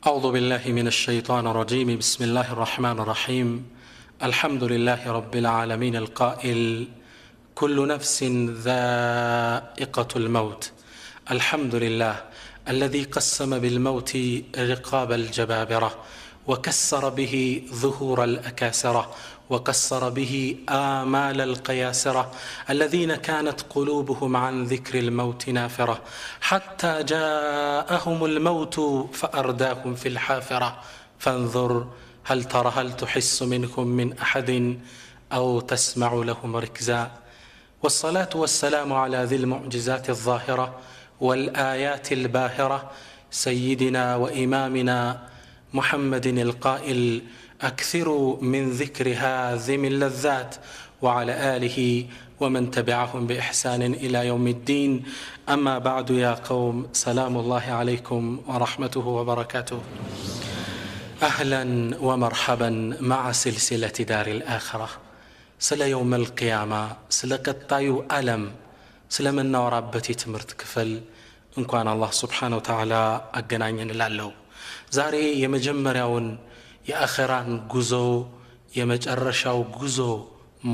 أعوذ بالله من الشيطان الرجيم. بسم الله الرحمن الرحيم. الحمد لله رب العالمين القائل كل نفس ذائقة الموت. الحمد لله الذي قسم بالموت رقاب الجبابرة وكسر به ظهور الأكاسرة وقصر به آمال القياسرة الذين كانت قلوبهم عن ذكر الموت نافرة حتى جاءهم الموت فأرداهم في الحافرة فانظر هل تحس منهم من أحد أو تسمع لهم ركزا. والصلاة والسلام على ذي المعجزات الظاهرة والآيات الباهرة سيدنا وإمامنا محمد القائل أكثروا من ذكر هذه اللذات وعلى آله ومن تبعهم بإحسان إلى يوم الدين. أما بعد يا قوم سلام الله عليكم ورحمته وبركاته. أهلا ومرحبا مع سلسلة دار الآخرة. سلا يوم القيامة سلا قطايو ألم سلا من نورابتي تمرت كفل إن كان الله سبحانه وتعالى أجنانين لالو زاري يمجمرون የአኺራን ጉዞ የመጨረሻው ጉዞ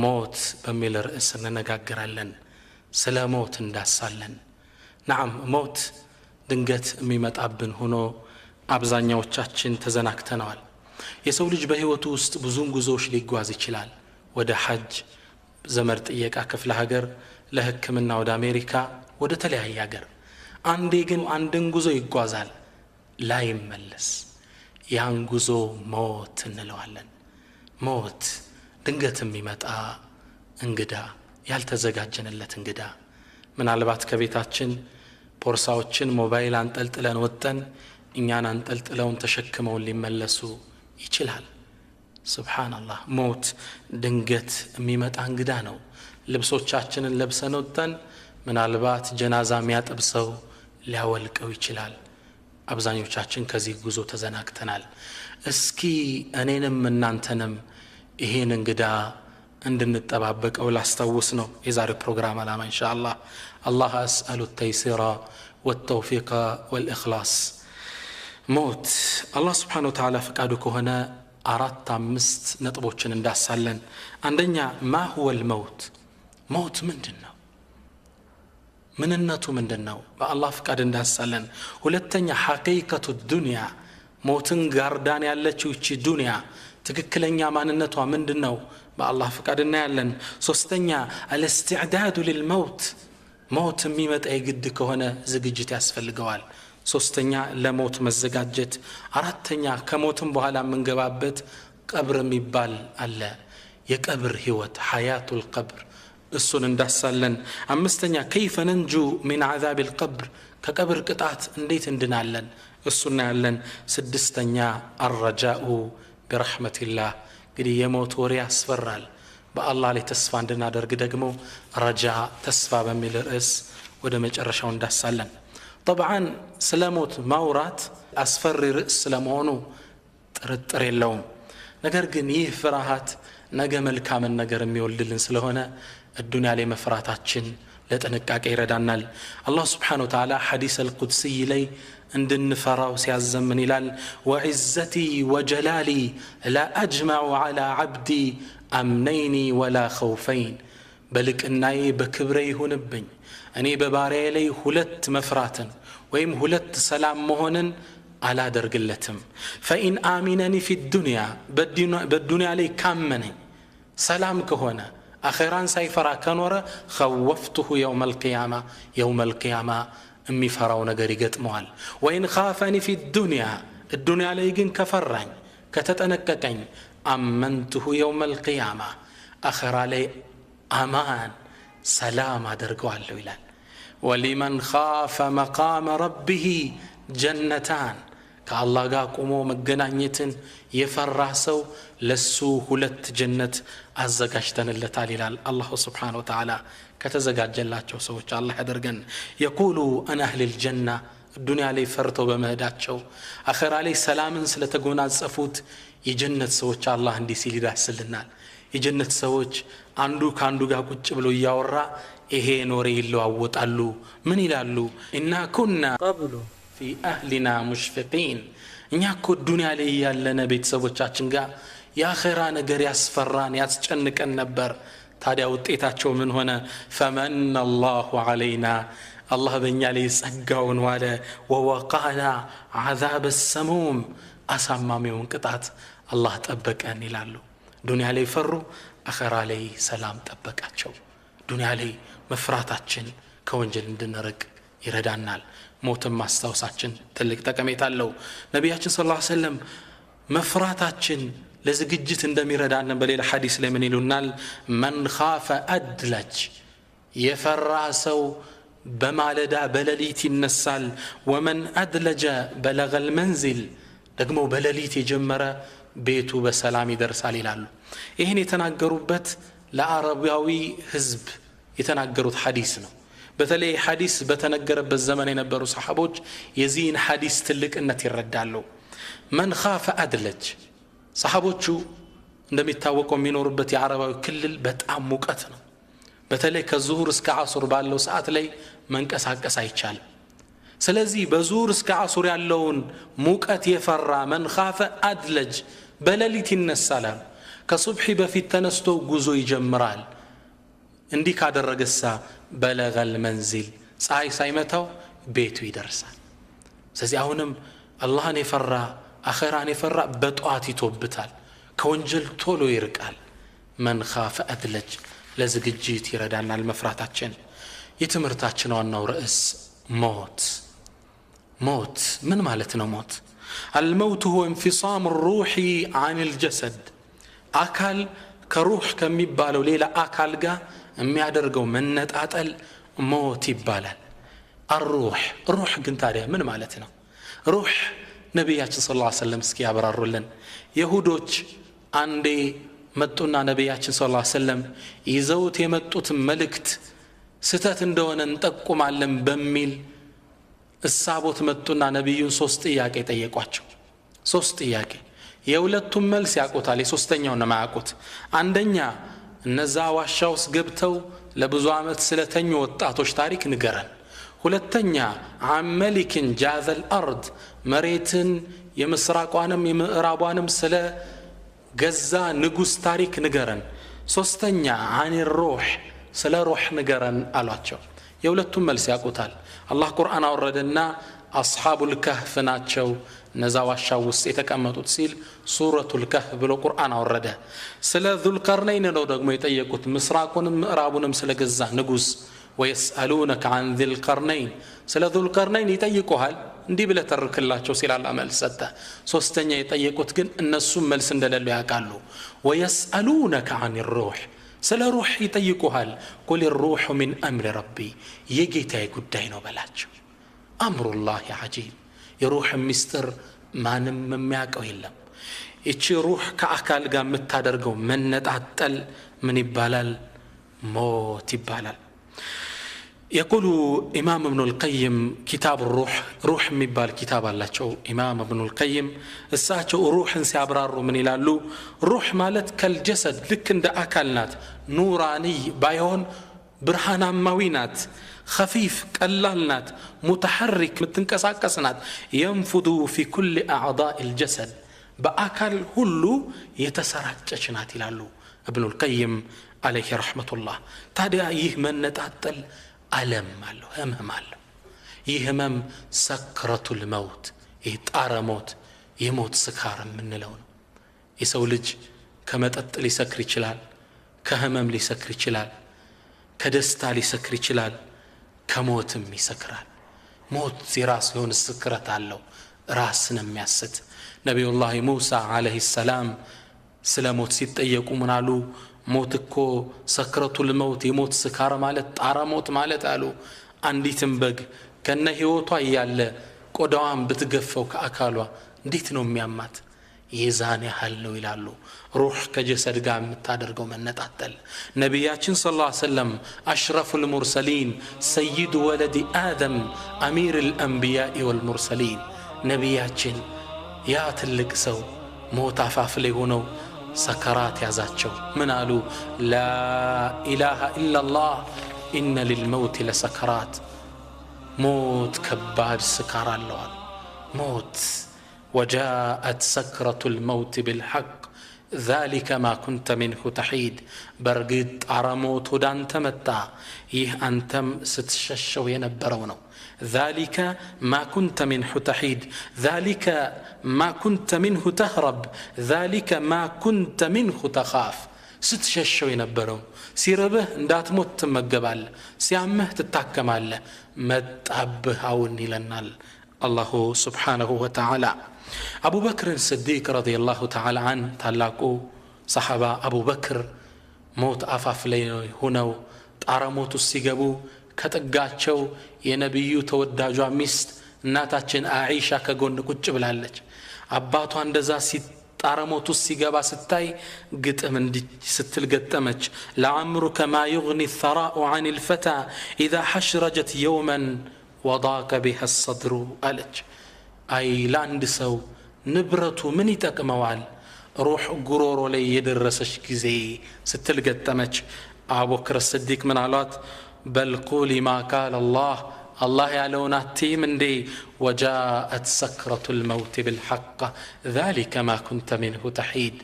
ሞት በሚል ርዕስ እንነጋገራለን። ስለ ሞት እንዳሳለን። نعم ሞት ድንገት የሚመጣብን ሆኖ አብዛኛዎቻችን ተዘናክተናል። የሰው ልጅ በህይወቱ ውስጥ ብዙ ጉዞዎች ሊጓዝ ይችላል። ወደ ሐጅ፣ ዘመድ ጥየቃ ክፍለ ሀገር፣ ለህክምና ወደ አሜሪካ፣ ወደ ተለያየ ሀገር። አንዴ ግን አንድን ጉዞ ይጓዛል ላይመለስ። ያን ጉዞ ሞት እንለዋለን። ሞት ድንገት የሚመጣ እንግዳ፣ ያልተዘጋጀንለት እንግዳ። ምናልባት ከቤታችን ፖርሳዎችን ሞባይል አንጠልጥለን ወጥተን እኛን አንጠልጥለውን ተሸክመውን ሊመለሱ ይችላል። ሱብሃንአላህ። ሞት ድንገት የሚመጣ እንግዳ ነው። ልብሶቻችንን ለብሰን ወጥተን ምናልባት ጀናዛ የሚያጠብሰው ሊያወልቀው ይችላል። አብዛኞቻችን ከዚህ ጉዞ ተዘናግተናል። እስኪ እኔንም እናንተንም ይሄን እንግዳ እንድንጠባበቀው ላስታውስ ነው የዛሬ ፕሮግራም ዓላማ ኢንሻአላህ። አላህ አስአሉ ተይሲራ ወተውፊቅ ወልኢኽላስ። ሞት አላህ Subhanahu Wa Ta'ala ፈቃዱ ከሆነ 4-5 ነጥቦችን እንዳሳለን። አንደኛ ما هو الموت؟ ሞት ምንድነው? ምንነቱ ምንድነው? በአላህ ፍቃድ እንዳሳለን። ሁለተኛ ሐቂቀቱ ዱንያ፣ ሞትን ጋርዳን ያለችው እቺ ዱንያ ትክክለኛ ማንነቷ ምንድነው? በአላህ ፍቃድ እናያለን። ሶስተኛ الاستعداد للموت፣ ሞት የሚመጣ የግድ ከሆነ ዝግጅት ያስፈልገዋል። ሶስተኛ ለሞት መዘጋጀት። አራተኛ ከሞትም በኋላ የምንገባበት ቀብር የሚባል አለ። የቀብር ህይወት ሐያቱል ቀብር እሱን እንዳሳለን። አምስተኛ كيف ننجو من عذاب القبر፣ ከቀብር ቅጣት እንዴት እንድናለን እሱና ያለን። ስድስተኛ الرجاء برحمة الله። እንግዲህ የሞት ወሬ ያስፈራል። በአላህ ላይ ተስፋ እንድናደርግ ደግሞ ረጃ ተስፋ በሚል ርዕስ ወደ መጨረሻው እንዳሳለን። طبعا ስለ ሞት ማውራት አስፈሪ ርዕስ ስለመሆኑ ጥርጥር የለውም። ነገር ግን ይህ ፍርሃት ነገ መልካምን ነገር የሚወልድልን ስለሆነ الدنيا ላይ መፍራታችን ለጥንቃቄ ይረዳናል። አላህ Subhanahu Wa Ta'ala ሐዲስ አልቁድሲ ላይ እንድንፈራው ሲያዘምን ይላል وعزتي وجلالي لا أجمع على عبدي أمنين ولا خوفين። በልቅናዬ በክብሬ ይሁንብኝ እኔ በባሪያዬ ላይ ሁለት መፍራትን ወይም ሁለት ሰላም መሆንን አላደርግለትም። فإن آمنني في الدنيا، በዱንያ ላይ ካመነኝ ሰላም ከሆነ አኺራን ሳይፈራ ከኖረ خوفته يوم القيامة የሚፈራው ነገር ይገጥመዋል። وإن خافني في الدنيا ላይ ግን ከፈራኝ ከተጠነቀቀኝ አመንته يوم القيامة አኺራ ላይ አማን ሰላም አደርገዋለሁ ይላል። ولمن خاف مقام ربه جنتان، ከአላህ ጋር ቆሞ መገናኘትን የፈራ ሰው ለሱ ሁለት ጀነት አዘጋጅተንለታል ይላል አላህ Subhanahu Wa Ta'ala። ከተዘጋጀላቸው ሰዎች አላህ ያደርገን። يقول أنا أهل الجنة، الدنيا ላይ ፈርተው በመሄዳቸው አኺራ ላይ ሰላምን ስለተጎናጸፉት የጀነት ሰዎች አላህ እንዲህ ሲል ይዳስልናል። የጀነት ሰዎች አንዱ ካንዱ ጋር ቁጭ ብሎ ያወራ ይሄ ኖሬ ይለዋወጣሉ። ምን ይላሉ? ኢና ኩና ቀብሉ في أهلنا مشفقين እኛ እኮ ዱንያ ላይ ያለነ ቤተሰቦቻችን ጋር የአኺራ ነገር ያስፈራን ያስጨንቀን ነበር ታዲያ ውጤታቸው ምን ሆነ فمن الله علينا الله በእኛ ላይ ጸጋውን ዋለ ووقانا عذاب السموم አሳማሚውን ቅጣት አላህ ጠበቀን ይላሉ ዱንያ ላይ ፈሩ አኺራ ላይ ሰላም ጠበቃቸው ዱንያ ላይ መፍራታችን ከወንጀል እንድንርቅ ይረዳናል ሞትም ማስታወሳችን ትልቅ ጠቀሜታ አለው ነብያችን ሰለላሁ ዐለይሂ ወሰለም መፍራታችን ለዝግጅት እንደሚረዳን በሌላ ሐዲስ ላይ ምን ይሉናል መን ኻፈ አድለጅ የፈራ ሰው በማለዳ በሌሊት ይነሳል ወመን አድለጀ በለገ المنزل ደግሞ በሌሊት የጀመረ ቤቱ በሰላም ይደርሳል ይላሉ ይሄን የተናገሩበት ለአረቢያዊ ህዝብ የተናገሩት ሐዲስ ነው በተለይ ሐዲስ በተነገረበት ዘመን የነበሩ ሰሃቦች የዚህን ሐዲስ ትልቅነት ይረዳሉ መን ኻፈ አድለጅ ሰሃቦቹ እንደሚታወቀው የሚኖሩበት የአረባዊ ክልል በጣም ሙቀት ነው በተለይ ከዙሁር እስከ ዐሱር ባለው ሰዓት ላይ መንቀሳቀስ አይቻልም ስለዚህ በዙሁር እስከ ዐሱር ያለውን ሙቀት የፈራ መን ኻፈ አድለጅ በሌሊት ይነሳል ከሱብሂ በፊት ተነስቶ ጉዞ ይጀምራል እንዲህ ካደረገሳ በለገል መንዚል ፀሐይ ሳይመታው ቤቱ ይደርሳል ስለዚህ አሁንም አላህን የፈራ አኺራን የፈራ በጧት ይቶብታል ከወንጀል ቶሎ ይርቃል መን ኻፈ አድለጅ ለዝግጅት ይረዳናል መፍራታችን የትምህርታችን ዋናው ርዕስ ሞት ምን ማለት ነው ሞት الموت هو انفصام الروح عن الجسد አካል ከሩህ ከሚባለው ሌላ አካል ጋር የሚያደርገው መነጣጠል ሞት ይባላል الروح ግን ታዲያ ምን ማለት ነው ሩህ ነብያችን ሰለላሁ ዐለይሂ ወሰለም እስኪ ያብራሩልን ይሁዶች አንዴ መጡና ነብያችን ሰለላሁ ዐለይሂ ወሰለም ይዘውት የመጡት መልእክት ስተት እንደሆነ እንጠቁማለን በሚል እሳቦት መጡና ነብዩን ሶስት ጥያቄ ጠየቋቸው ሶስት ጥያቄ የሁለቱም መልስ ያቆታል የሶስተኛው ነው ማያቆት አንደኛ እነዛ ዋሻውስ ገብተው ለብዙ አመት ስለተኙ ወጣቶች ታሪክ ንገረን ሁለተኛ አመሊክን ጃዘል አርድ መሬትን የምስራቋንም የምዕራቧንም ስለ ገዛ ንጉስ ታሪክ ንገረን ሶስተኛ አን الروح ስለ ሩህ ንገረን አሏቸው የሁለቱም መልስ ያቆታል አላህ ቁርአን አወረደና አስሐቡል ከህፍ ናቸው እነዛ ዋሻው ውስጥ የተቀመጡት ሲል ሱረቱል ከህፍ ብሎ ቁርአን አወረደ ስለ ዙልቀርነይን ነው ደግሞ የጠየቁት ምስራቁንም ምዕራቡንም ስለገዛ ንጉስ ويسألونك عن ذي القرنين ስለ ዙልቀርነይን ይጠይቁሃል እንዲህ ብለ ተርክላቸው ሲላል አመል ሰጠ ሶስተኛ የጠየቁት ግን እነሱም መልስ እንደሌለው ያውቃሉ ويسألونك عن الروح ስለ ሩህ ይጠይቁሃል قل الروح من امر ربي የጌታዬ ጉዳይ ነው በላቸው አምሩላህ عجيب የሩህ ሚስጥር ማንም የሚያውቀው የለም እቺ ሩህ ከአካል ጋር የምታደርገው መነጣጠል ምን ይባላል ሞት ይባላል يقول إمام ابن القيم كتاب روح ميبال كتاب الله إمام ابن القيم الساعة روح سيابرار من إلالو روح مالت كالجسد لكن دا أكلنات نوراني بايون برهانا موينات خفيف كاللالنات متحرك متنكساكسنات ينفذ في كل أعضاء الجسد بأكل هلو يتسرعجنات إلالو ابن القيم عليه رحمة الله تادي أيه من نتعطل ألم مالو همم مالو يهمم سكرة الموت يطار موت يموت سكار من لون يسولج كما تطل يسكر يچلال كهمم ليسكر يچلال كدستا ليسكر يچلال كموتم يسكرال موت راس يون السكرة አለው ራስን የሚያስት ነብዩ الله موسى عليه السلام ስለሞት ሲጠየቁ ምን አሉ موت እኮ ሰክረቱል መውት የሞት ስካር ማለት ጣራ ሞት ማለት አሉ አንዲትም በግ ከነ ህይወቷ ያለ ቆዳዋን ብትገፈው ከአካሏ እንዴት ነው የሚያማት የዛን ያህል ነው ይላሉ ሩህ ከጀሰድ ጋር የምታደርገው መነጣጠል ነብያችን ሰለላሁ ዐለይሂ ወሰለም አሽረፉል ሙርሰሊን ሰይድ ወለድ አደም አሚሩል አንቢያ ወልሙርሰሊን ነብያችን ያ ትልቅ ሰው ሞት አፋፍ ላይ ሆነው سكرات يازاتشو من قالوا لا إله إلا الله إن للموت لسكرات ሞት ከባድ ስካር አለዋል ሞት وجاءت سكرة الموت بالحق ذلك ما كنت منه تحيد برغت ارموت ودان تمتا يه انتم ستششو ينبرو ነው ذلك ما كنت منه تحيد ذلك ما كنت منه تهرب ذلك ما كنت منه تخاف ስትሸሸው የነበረው ሲረብህ እንዳትሞት ትመገባለ ሲያመህ ትታከማለ መጣብህ አሁን ይለናል አላሁ ሱብሓነሁ ወተዓላ أبو بكر الصديق رضي الله تعالى عنه تلاقو صحابة أبو بكر موت أفاف لي هناو طارموت السيقبو كتقاتشو ينبيو توداجو ميست ناتاچن عائشة كقون كوچ بلالج أباتو اندزا طارموت السيقبا ستاي قتم ستل قتمج لعمرك ما يغني الثراء عن الفتى إذا حشرجت يوما وضاك بها الصدر ألج أي لاند سو نبرتو من يتقموال روح غرورو لي يدرسش كزي ستل قتمج أبو بكر الصديق من علات بل قولي ما قال الله يعلونا تيمن دي وجاءت سكرة الموت بالحق ذلك ما كنت منه تحيد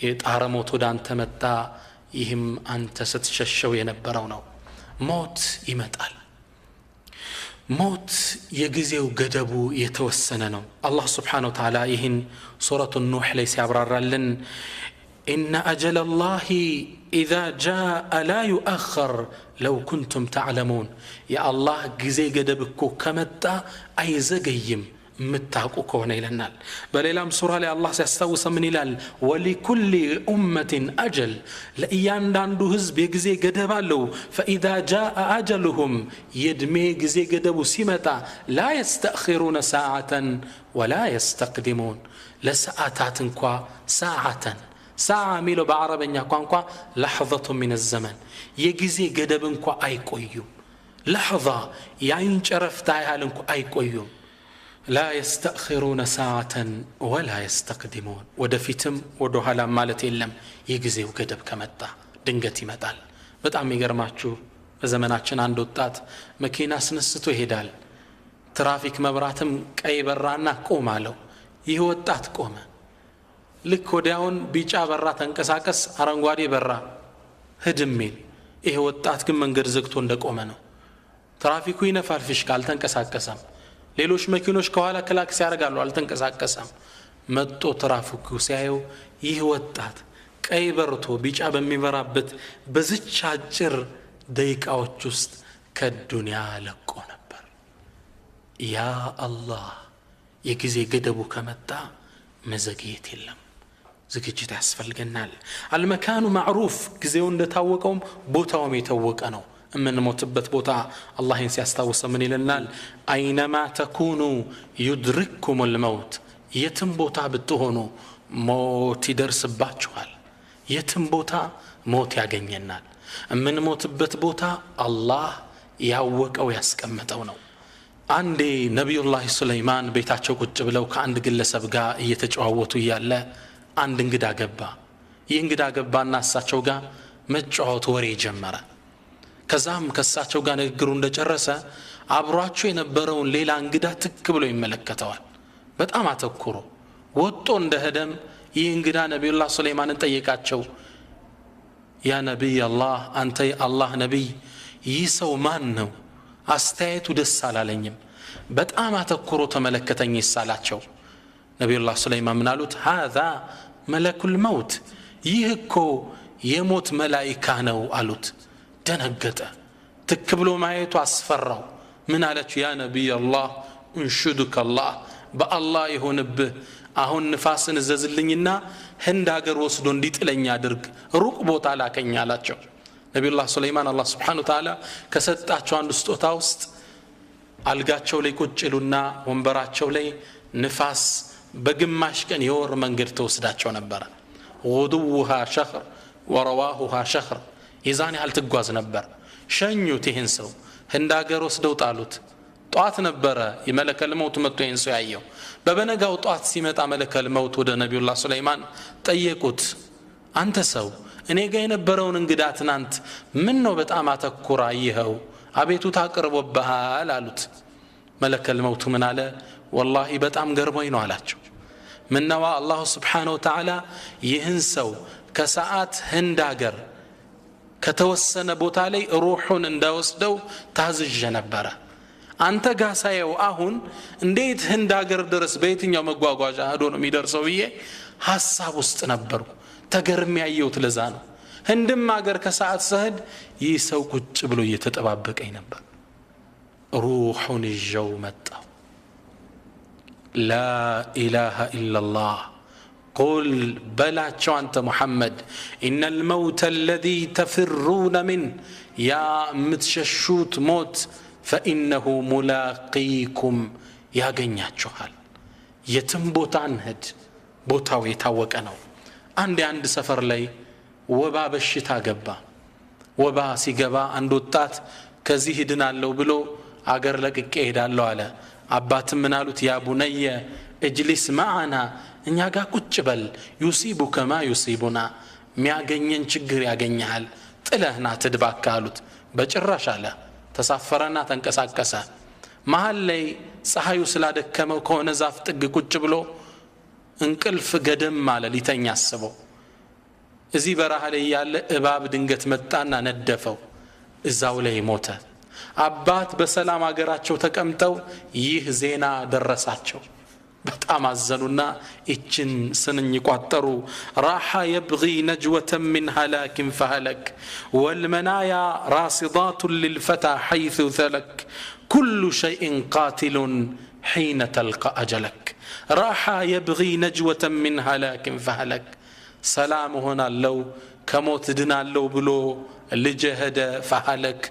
يتعرموتو دان تمتا يهم أنت ستششو ينبرونو موت يمتال موت يجزيو قدبو يتوسننو الله سبحانه وتعالى يهن سورة النوح ليس عبرالن إن أجل الله إذا جاء لا يؤخر لو كنتم تعلمون يا الله جزي قدبكو كمتا أي زقيم متاقو كونه لنال بل إلام سورة لي الله سيستوس من إلال ولكل أمة أجل لأيان داندو هزب يجزي قدبالو فإذا جاء أجلهم يدمي جزي قدبو سمتا لا يستأخرون ساعة ولا يستقدمون لساعات كوا ساعة ساعة ميلو بعربية كوا لحظة من الزمن يجزي قدب كوا أي قيوم لحظة يعني شرفتها لنكو أي قيوم لا يستأخرون ساعة ولا يستقدمون ودفيتم ودوهلا مالت يلم يجزي وقدب كمتا دنجتي متال بتعم يقرماتشو بزمناتشن عند وطات مكينة سنستو هدال ترافيك مبراتم كأي برانا قومالو يهو وطات قوما لك وداون بيجا برا تنكساكس አረንጓዴ በራ ህድሚል ይሄ ወጣት ግን መንገድ ዘግቶ እንደቆመነው ትራፊኩ ይነፋል ፍሽካል ተንቀሳቀሰም ሌሎች መኪኖች ከኋላ ክላክስ ያረጋሉ አልተንቀሳቀሰም መጥቶ ትራፊኩ ሲያየው ይሄ ወጣት ቀይ በርቶ ቢጫ በሚበራበት በዝቻ አጭር ደቂቃዎች ውስጥ ከዱንያ ለቆ ነበር ያ አላህ የጊዜ ገደቡ ከመጣ መዘግየት የለም ዝግጅት ያስፈልገናል አልመካኑ ማዕሩፍ ጊዜው እንደታወቀው ቦታውም የታወቀ ነው እምንሞትበት ቦታ አላህን ሲያስታውስ ምን ይለናል አይነማ ተኩኑ يدرككم الموت የትም ቦታ ብትሆኑ ሞት ይደርስባችኋል የትም ቦታ ሞት ያገኘናል እምንሞትበት ቦታ አላህ ያወቀው ያስቀመጠው ነው አንዴ ነብዩላህ ሱለይማን ቤታቸው ቁጭ ብለው ከአንድ ግለሰብ ጋር እየተጨዋወቱ ይያለ አንድ እንግዳ ገባ ይህ እንግዳ ገባና እሳቸው ጋር መጫወት ወሬ ጀመረ ከዛም ከእሳቸው ጋር ንግግሩ እንደጨረሰ አብሯቸው የነበረውን ሌላ እንግዳ ትክ ብሎ ይመለከተዋል በጣም አተኩሮ ወጥቶ እንደሄደም ይህ እንግዳ ነብዩላህ ሱለይማንን ጠየቃቸው ያ ነብይ አላህ አንተ አላህ ነብይ ይህ ሰው ማን ነው አስተያየቱ ደስ አላለኝም በጣም አተኩሮ ተመለከተኝ ይሳላቸው ነብዩላህ ሱለይማን ምን አሉት هذا ملك الموت ይህኮ የሞት መላእክት ነው አሉት ደነገጠ ተከብሎ ማየቱ አስፈራው ምን አለች ያ ነብይ አላህ እንሹዱከ አላህ በአላህ ይሁንብህ አሁን ንፋስን ዘዝልኝና ህንድ ሀገር ወስዶ እንዲጥለኛ አድርግ ሩቅ ቦታ ላከኝ አላቸው ነብዩላህ ሱለይማን አላህ Subhanahu Wa Ta'ala ከሰጣቸው አንድ ስጦታ ውስጥ አልጋቸው ላይ ቁጭሉና ወንበራቸው ላይ ንፋስ በግማሽ ቀን የወር መንገድ ተወስዳቸው ነበር غدوها شهر ورواهها شهر ይዛን ያህል ትጓዝ ነበር ሸኙት ይሄን ሰው ህንድ ሀገር ወስደው ጣሉት ጧት ነበር የመለከል መውት መጥቶ ይሄን ሰው ያየው በበነጋው ጧት ሲመጣ መለከል መውት ወደ ነብዩላህ ሱለይማን ጠየቁት አንተ ሰው እኔ ጋር የነበረውን እንግዳ ትናንት ምን ነው በጣም አተኩራ ይሄው አቤቱታ አቅርቦብሃል አሉት መለከል መውቱ ምን አለ والله በጣም ገርሞኝ ነው አላቸው ምነዋ አላህ Subhanahu Wa Ta'ala ይህን ሰው ከሰዓት ህንድ ሀገር ከተወሰነ ቦታ ላይ ሩሑን እንዳወስደው ታዝዤ ነበር አንተ ጋር ሳየው አሁን እንዴት ህንድ ሀገር ድረስ በየትኛው መጓጓዣ ሄዶ ነው የሚደርሰው ብዬ ሐሳብ ውስጥ ነበርኩ ተገርም ያየሁት ለዛ ነው ህንድም ሀገር ከሰዓት ሰህድ ይህ ሰው ቁጭ ብሎ እየተጠባበቀኝ ነበር ሩሑን ይዤው መጣው لا إله إلا الله قل بلاچو أنت محمد إن الموت الذي تفرون منه يا متششوت موت فإنه ملاقيكم يا ገኛችኋል የትም ቦታ አንሄድ ቦታው የታወቀ ነው አንድ ሰፈር ላይ ወባ በሽታ ገባ ወባ ሲገባ አንድ ወጣት ከዚህ ይድናለው ብሎ አገር ለቅቄ ሄዳለው አለ አባትም ምን አሉት ያ ቡነየ اجلس معنا እኛ ጋር ቁጭ በል يصيبك ما يصيبنا ሚያገኘን ችግር ያገኛል ጥለህና ትድባካ አሉት በጭራሽ አለ ተሳፈረና ተንቀሳቀሰ መሃል ላይ ፀሐዩ ስላደከመው ከሆነ ዛፍ ጥግ ቁጭ ብሎ እንቅልፍ ገደም ማለ ሊተኛ አስበው እዚህ በረሃ ላይ ያለ እባብ ድንገት መጣና ነደፈው እዛው ላይ ሞተ አባት በሰላም አገራቸው ተቀምጠው ይህ ዜና ደረሳቸው በጣም አዘኑና እችን ስንኝ ቋጠሩ راح يبغي نجوة من هلاك فهلك والمنايا راصدات للفتى حيث ثلك كل شيء قاتل حين تلقى أجلك راح يبغي نجوة من هلاك فهلك سلام هنا لو كموت دنا لو بلو لجهد فهلك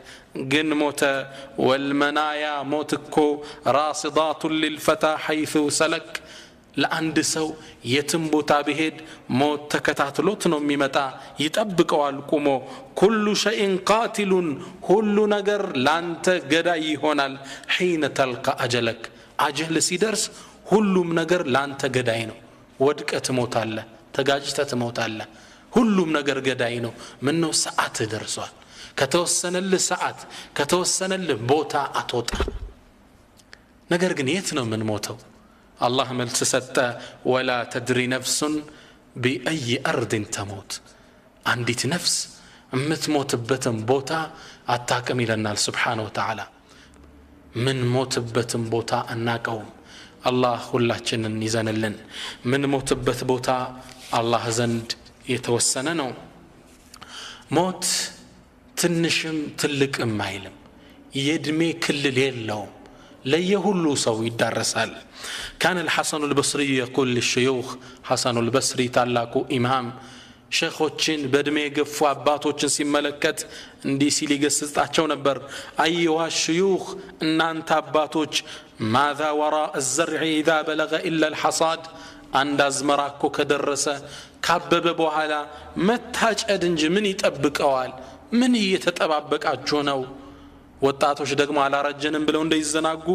جن موت والمنايا موتكو راصدات للفتى حيث سلك ለአንድ ሰው የትም ቦታ ቢሄድ ሞት ተከታትሎት ነው የሚመጣ ይጠብቀዋል ቆሞ كل شيء قاتل ሁሉ ነገር ላንተ ገዳይ ይሆናል حين تلقى أجلك አጀል ሲደርስ ሁሉም ነገር ላንተ ገዳይ ነው ወድቀት ሞታለህ ተጋጅተህ ትሞታለህ ሁሉም ነገር ገዳይ ነው ምን ነው ሰዓት ደርሷል ከተወሰነልህ ሰዓት ከተወሰነልህ ቦታ አትወጣ ነገር ግን የት ነው ምን ሞተው الله መልስ ሰጠ ولا تدري نفس بأي أرض تموت አንዲት ነፍስ የምትሞትበትን ቦታ አታውቅም ይለናል Subhanahu Wa Ta'ala ምን ሞትበትን ቦታ አናውቀውም አላህ ሁላችንን ይዘንልን ምን ሞትበት ቦታ አላህ ዘንድ የተወሰነ ነው ሞት ትንሽም ትልቅም አይልም የእድሜ ክልል የለውም ለየሁሉ ሰው ይዳረሳል كان الحسن البصري يقول للشيوخ حسن البصري ታላቁ ኢማም ሸኾችን በእድሜ ገፉ አባቶችን ሲመለከት እንዲህ ሲል ይገስጻቸው ነበር أيها الشيوخ እናንተ አባቶች ماذا وراء الزرع إذا بلغ إلا الحصاد አንድ አዝመራ እኮ ከደረሰ ካበበ በኋላ መታጨድ እንጂ ምን ይጠብቀዋል ምን እየተጠባበቃችሁ ነው ወጣቶች ደግሞ አላረጀንም ብለው እንደይዘናጉ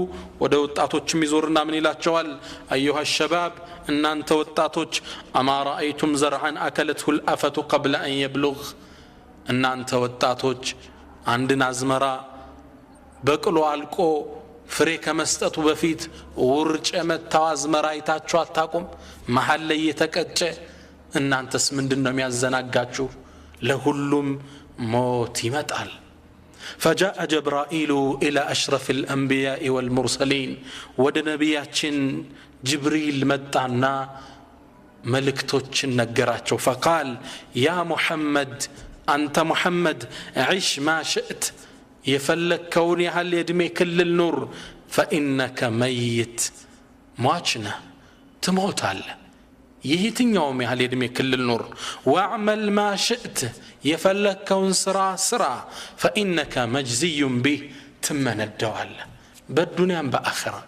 ወደ ወጣቶችም ይዞርና ምን ይላቸዋል ايها الشباب እናንተ ወጣቶች اما رايتم زرعا اكلته الافه قبل ان يبلغ እናንተ ወጣቶች አንድን አዝመራ በቅሎ አልቆ ፍሬ ከመስጠቱ በፊት ውርጭ መታው አዝመራ አይታችሁ አታቁም መሃል ላይ የተቀጨ እናንተስ ምንድነው የሚያዘናጋችሁ ለሁሉም ሞት ይመጣል فجاء جبرائيل إلى أشرف الأنبياء والمرسلين ود نبياتين جبريل متعنا ملكتوچن نغراچو فقال يا محمد أنت محمد عش ما شئت يفلك كوني هل يدمي كل النور فإنك ميت مواچنا تموت على يهتنيوم هل يدمي كل النور واعمل ما شئت يفلك كون سرا فإنك مجزي به تمن الدوال بالدنيا بآخرة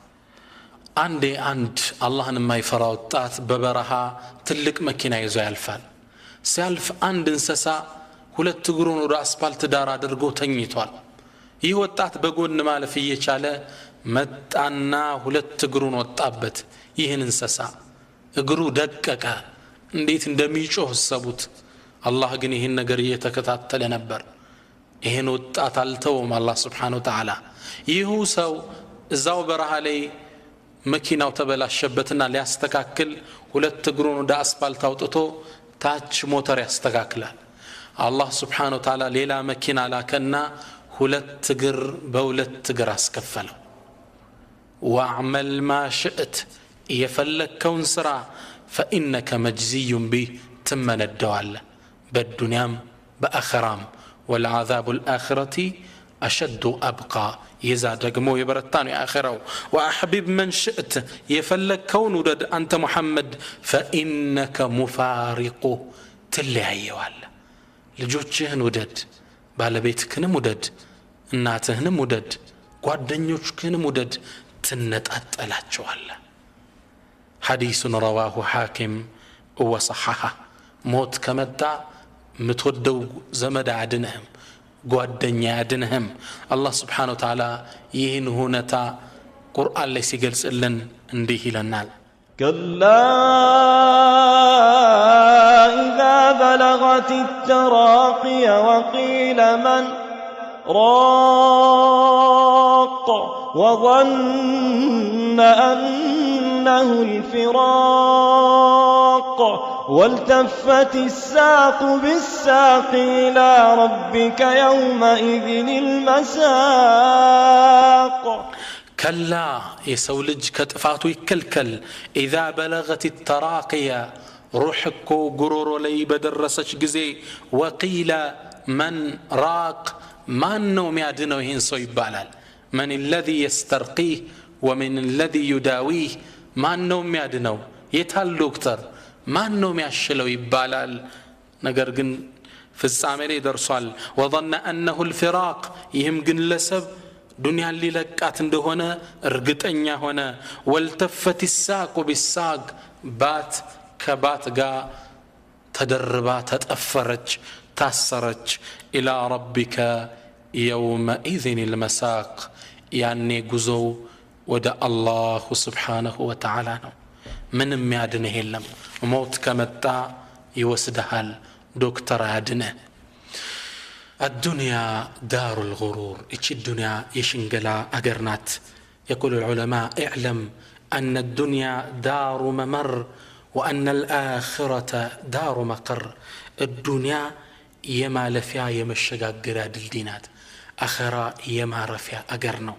عندي عند الله ما يفرع الطاعت ببرها تلك مكينة يزوي الفال سيالف عند انسسا ሁለት እግሩን ወደ አስፋልት ዳር አድርጎ ተኝቷል ይህ ወጣት በጎን ማለፍ እየቻለ መጣና ሁለት እግሩን ወጣበት ይህን እንሰሳ እግሩ ደቀቀ እንዴት እንደሚጮህ ሰቡት አላህ ግን ይህን ነገር እየተከታተለ ነበር ይሄን ወጣት አልተውም አላህ Subhanahu Wa Ta'ala ይሁ ሰው እዛው በረሃ ላይ መኪናው ተበላሸበትና ሊያስተካክል ሁለት እግሩን ወደ አስፋልት አውጥቶ ታች ሞተር ያስተካክላል አላህ Subhanahu Wa Ta'ala ሌላ መኪና ላከና ሁለት እግር በሁለት እግር አስከፈለው واعمل ما شئت يفلكون سرا فإنك مجزي به تمن الدوال بالدنيا بآخرام والعذاب الآخرة أشد أبقى يزاد قمو يبرتان آخره وأحبب من شئت يفلكون ودد أنت محمد فإنك مفارقه تلعي والله لجوجهن ودد بالبيتكن مدد እናትህን ሙደድ ጓደኞችህን ሙደድ ትነጣጣላቸዋለህ حديث رواه حاكم وصححه موت ከመጣ ምትወደው ዘመድ አድነህም ጓደኛ አድነህም አላህ Subhanahu Wa Ta'ala ይህን ሁነታ ቁርአን ላይ ሲገልጽልን እንዲህ ይለናል كلا إذا بلغت التراقي وقيل من راق وظن أنه الفراق والتفت الساق بالساق إلى ربك يومئذ المساق كلا يسولج كتفاتو يكلكل إذا بلغت التراقية روحكو قرور لي بدرسش جزي وقيل من راق ما النوم يعدنو هنسو يبالال من الذي يسترقيه ومن الذي يداويه ما النوم يعدنو يتهل دكتور ما النوم يعشلو يبالال نقرقن في السامري درسال وظن أنه الفراق يهمقن لسب دنيا اللي لقات عنده هنا ارقطنيا هنا والتفت الساق بالساق بات كبات قا تدربا تتأفرج تأسرج إلى ربك يومئذ المساق يعني قزو ودى الله سبحانه وتعالى من ميادنه اللم موت كمتا يوسدهال دكتور عدنه الدنيا دار الغرور إيش الدنيا يشنقلا أقرنات يقول العلماء اعلم أن الدنيا دار ممر وأن الآخرة دار مقر الدنيا يما لفيا يمشقا قراد الدينات أخرى يما رفيا أقرنو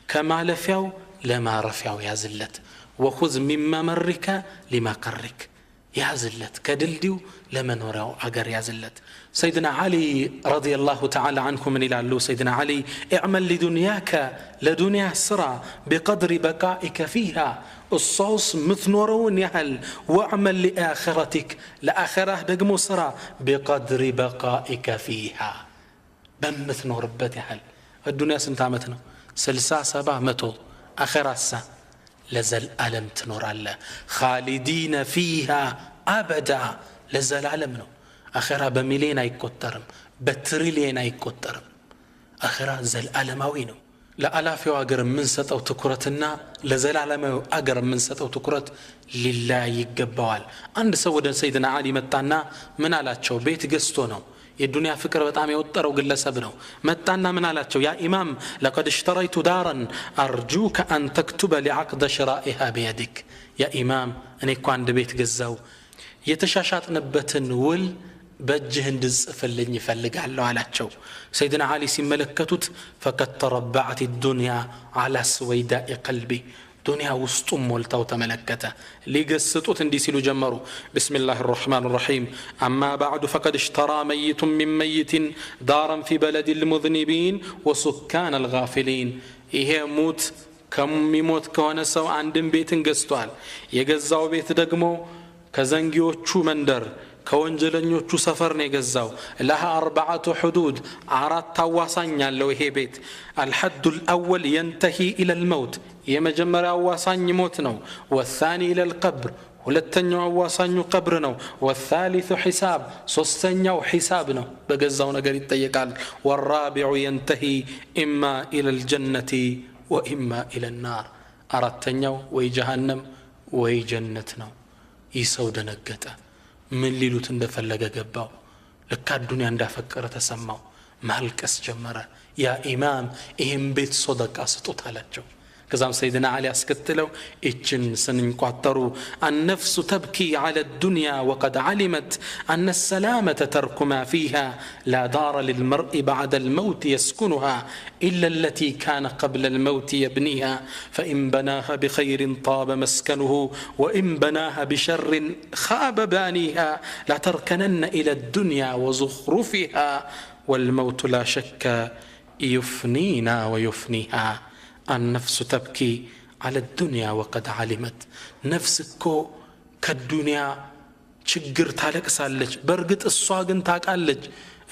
كما لفياو لما رفياو يا زلت وخذ من ممرك لما قرك يا زلت كدلديو لمن وراو أقر يا زلت سيدنا علي رضي الله تعالى عنه من إلى سيدنا علي اعمل لدنياك لدنيا سرى بقدر بقائك فيها الصوص مثنورون يهل واعمل لآخرتك لآخرة دقمو سرى بقدر بقائك فيها بمثنور بتهل الدنيا سنتامتنا سلسا سبا متو آخرة سا لزل ألم تنور الله خالدين فيها أبدا لزل ألمنا آخرة بمليين يكترم بتريلين يكترم آخرة زل ألموينو لا ألاف أجر من ست أو تكرتنا لزل ألمو أجر من ست أو تكرت لله يجبال عند سودا سيدنا علي متانا من على شو بيت قستونه الدنيا فكرة بتعمي وتر وقل سبنه متانا من على شو يا إمام لقد اشتريت دارا أرجوك أن تكتب لعقد شرائها بيدك يا إمام أنا كان بيت جزاو يتشاشات نبتن ول بجهن دز فلني يفلق على شو سيدنا علي سملكتت فقد تربعت الدنيا على سويداء قلبي دنيا وسطم ولتو تملكته لقصتوت انديسيلو جمرو بسم الله الرحمن الرحيم أما بعد فقد اشترى ميت من ميت دارا في بلد المذنبين وسكان الغافلين إيه موت كم يموت كونسو عندن بيت قستوال يقزاو بيت دقمو كزنجيوچو مندر كونجلنيوچو سفر نيغزاو لها 4 حدود عرات تواسان يالو هي بيت الحد الأول ينتهي إلى الموت يمجمر أواسان يموتنو والثاني إلى القبر ولتنيو أواسان قبرنو والثالث حساب سوستنيو حسابنو بقزاو نقر يتيقال والرابع ينتهي إما إلى الجنة وإما إلى النار أردتنيو ويجهنم ويجنتنو يسو دنقتا من ليلوت اندفلق قباو لكا الدنيا اندفكر تسماو ማልቀስ ጀመረ ያ ኢማም ይህም ቤት ሶደቃ ስጡት አላቸው كزام سيدنا علي أسكتلو إتشن سنين قطروا النفس تبكي على الدنيا وقد علمت أن السلامة ترك ما فيها لا دار للمرء بعد الموت يسكنها إلا التي كان قبل الموت يبنيها فإن بناها بخير طاب مسكنه وإن بناها بشر خاب بانيها لا تركنن إلى الدنيا وزخرفها والموت لا شك يفنينا ويفنيها النفس تبكي على الدنيا وقد علمت نفسك كالدنيا ችግር ታለቅሳለች በርግጥ እሷ ግን ታቃለች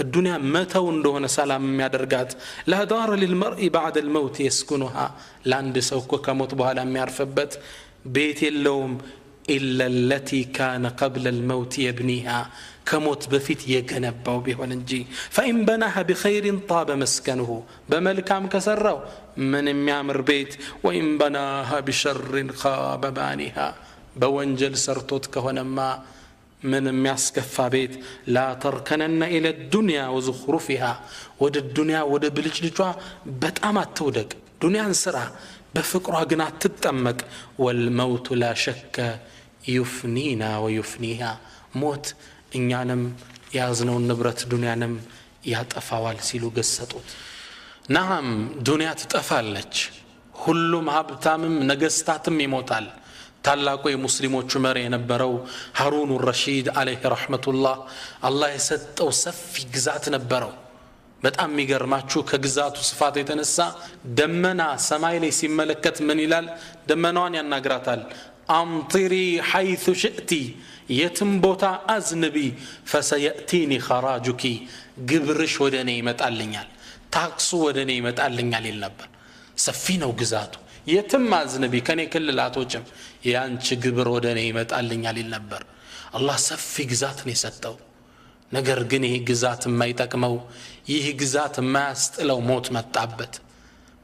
الدنيا متى እንደሆነ ሰላም የሚያደርጋት لا دار للمرء بعد الموت يسكنها لاند سوكو ከሞት በኋላ የሚያርፍበት ቤት የለውም إلا التي كان قبل الموت يبنيها كموت بفيت يجنبوا بهون انجي فإن بناها بخير طاب مسكنه بملكام كسروا من يعمر بيت وإن بناها بشر خاب بانها بونجل سرتوت كهنما من يسكفى بيت لا تركنن إلى الدنيا وزخرفها ود الدنيا ود بلجلجوا بتأمات تودك دنيا انسرع بفكرها قناع تتأمك والموت لا شك يفنينا ويفنيها موت እኛንም ያዝነው ንብረት ዱንያንም ያጠፋዋል ሲሉ ገሰጡት نعم ዱንያ ትጠፋለች ሁሉም ሀብታምም ነገስታትም ይሞታል ታላቁ የሙስሊሞች መሪ የነበረው ሃሩን الرشيد عليه رحمة الله አላህ የሰጠው ሰፊ ግዛት ነበረው በጣም የሚገርማችሁ ከግዛቱ ስፋት የተነሳ ደመና ሰማይ ላይ ሲመለከት ምን ይላል ደመናዋን ያናግራታል أمطري حيث شئتي يتم بوتا أزنبي فسيأتيني خراجك قبرش ودني متألنيال تاكسو ودني متألنيال النبر سفينة وقزاتو يتم أزنبي كان يكل لا توجم يانش قبر ودني متألنيال النبر الله سفي قزاتني ستو نقر قنيه قزات ما يتكمو يه قزات ما استلو موت ما تعبت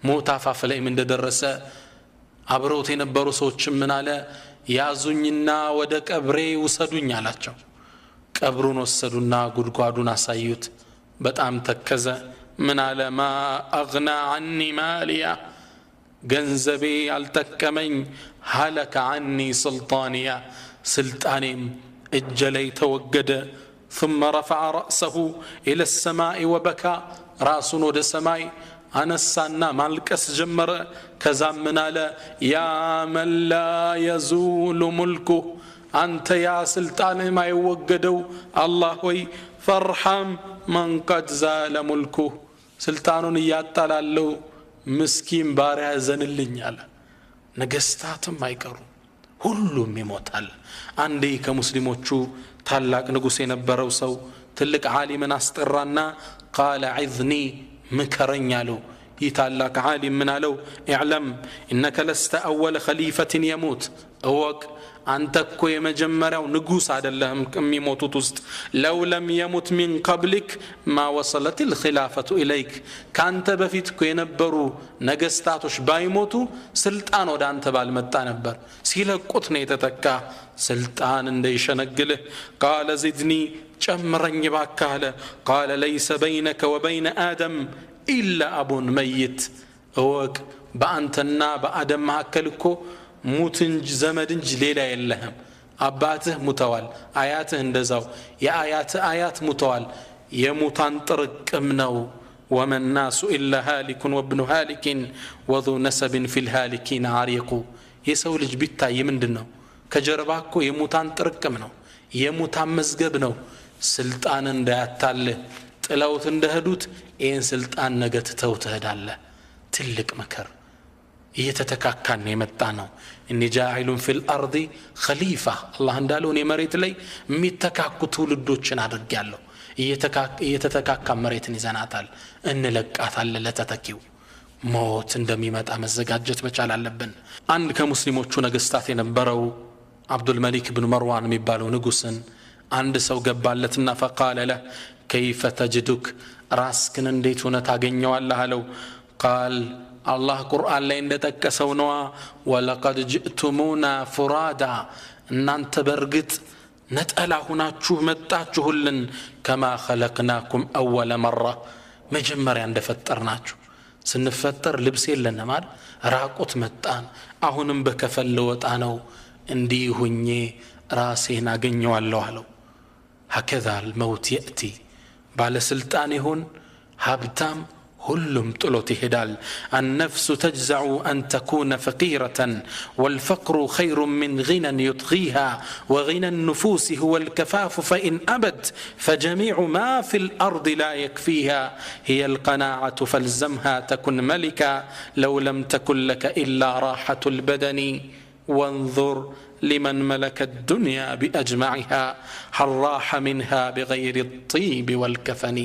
موت عفافلي من درسة አብሮት የነበሩ ሰዎች ምን አለ ያዙኝና ወደ ቀብሬ ወሰዱኝ አላቸው ቀብሩን ወሰዱና ጉድጓዱን አሳዩት በጣም ተከዘ ምን አለ ማ አግና عني ماليا ገንዘቤ አልተከመኝ هلك عني سلطانيا سلطانيم እጀለይ ተወገደ ثم رفع رأسه إلى السماء وبكى راسون ወደ ሰማይ أنسانا مالكس جمر كزامنا لا يا من لا يزول ملكه أنت يا سلطان ما يوجدوا الله وي فرحم من قد زال ملكه سلطان ياتلالو مسكين بارع زن اللي نجستات ما يكرو ሁሉም ይሞታል አንዴ ከሙስሊሞቹ ታላቅ ንጉስ የነበረው ሰው ትልቅ ዓሊምን አስጠራና قال عذني مكرن يالو يتعلق عالم من علو اعلم إنك لست أول خليفة يموت أوك أنت كوي مجمرة ونقوس على اللهم كم يموتوا تست لو لم يمت من قبلك ما وصلت الخلافة إليك كانت بفيت كوي نبرو نقستاتوش بايموتو سلطان ودان تبال مدان نبر سيلا قطني تتكا سلطان انديش نقله قال زدني جمرن يباكاله قال ليس بينك وبين آدم إلا أب ميت أوك بأنتنا بآدم معكلكو موتنج زمدنج ليلة يلهم أباته متوال آياته اندزاو يا آيات متوال يموتان ترك منو وما الناس إلا هالك وابن هالك وذو نسب في الهالكين عريق يسولج بيتا يمندنو كجرباكو يموتان ترك منو يموتان مزقبنو سلطان اندهتاله ጥላውት እንደሄዱት ይሄን ስልጣን ነገ ተተው ተሄዳለ ትልቅ መከር እየተተካካን የመጣ ነው እኒ ጃኢሉን ፊል አርዲ ኸሊፋ አላህ እንዳለው ነው መሬት ላይ የሚተካኩ ትውልዶችን አድርጋለሁ እየተተካካ መሬትን ይዘናታል እንለቃታል ለተተኪው ሞት እንደሚመጣ መዘጋጀት መቻል አለብን አንድ ከሙስሊሞቹ ነገስታት የነበረው አብዱል መሊክ ኢብኑ መርዋን የሚባለው ንጉስን አንድ ሰው ገባለትና فقال له كيف تجدك راسكن انديت هنا تاغنيو الله لو قال الله قرآن لا اندتكسو نوا ولقد جئتمونا فرادا እናንተ በርግጥ ነጠላ ሆናችሁ መጣችሁልን كما خلقناكم اول مره መጀመሪያ እንደፈጠርናችሁ ስንፈጠር ልብስ የለንም አይደል ራቁት መጣን አሁንም በከፈል ልወጣ ነው እንዲህ ሁኜ ራሴን አገኘዋለሁ አለው هكذا الموت يأتي ባለስልጣን ይሁን ሀብታም ሁሉም ጥሎት ይሄዳል النفس تجزع أن تكون فقيرة والفقر خير من غنى يطغيها وغنى النفوس هو الكفاف فإن أبد فجميع ما في الأرض لا يكفيها هي القناعة فالزمها تكن ملكا لو لم تكن لك إلا راحة البدن وانظر لمن ملك الدنيا بأجمعها هل راح منها بغير الطيب والكفن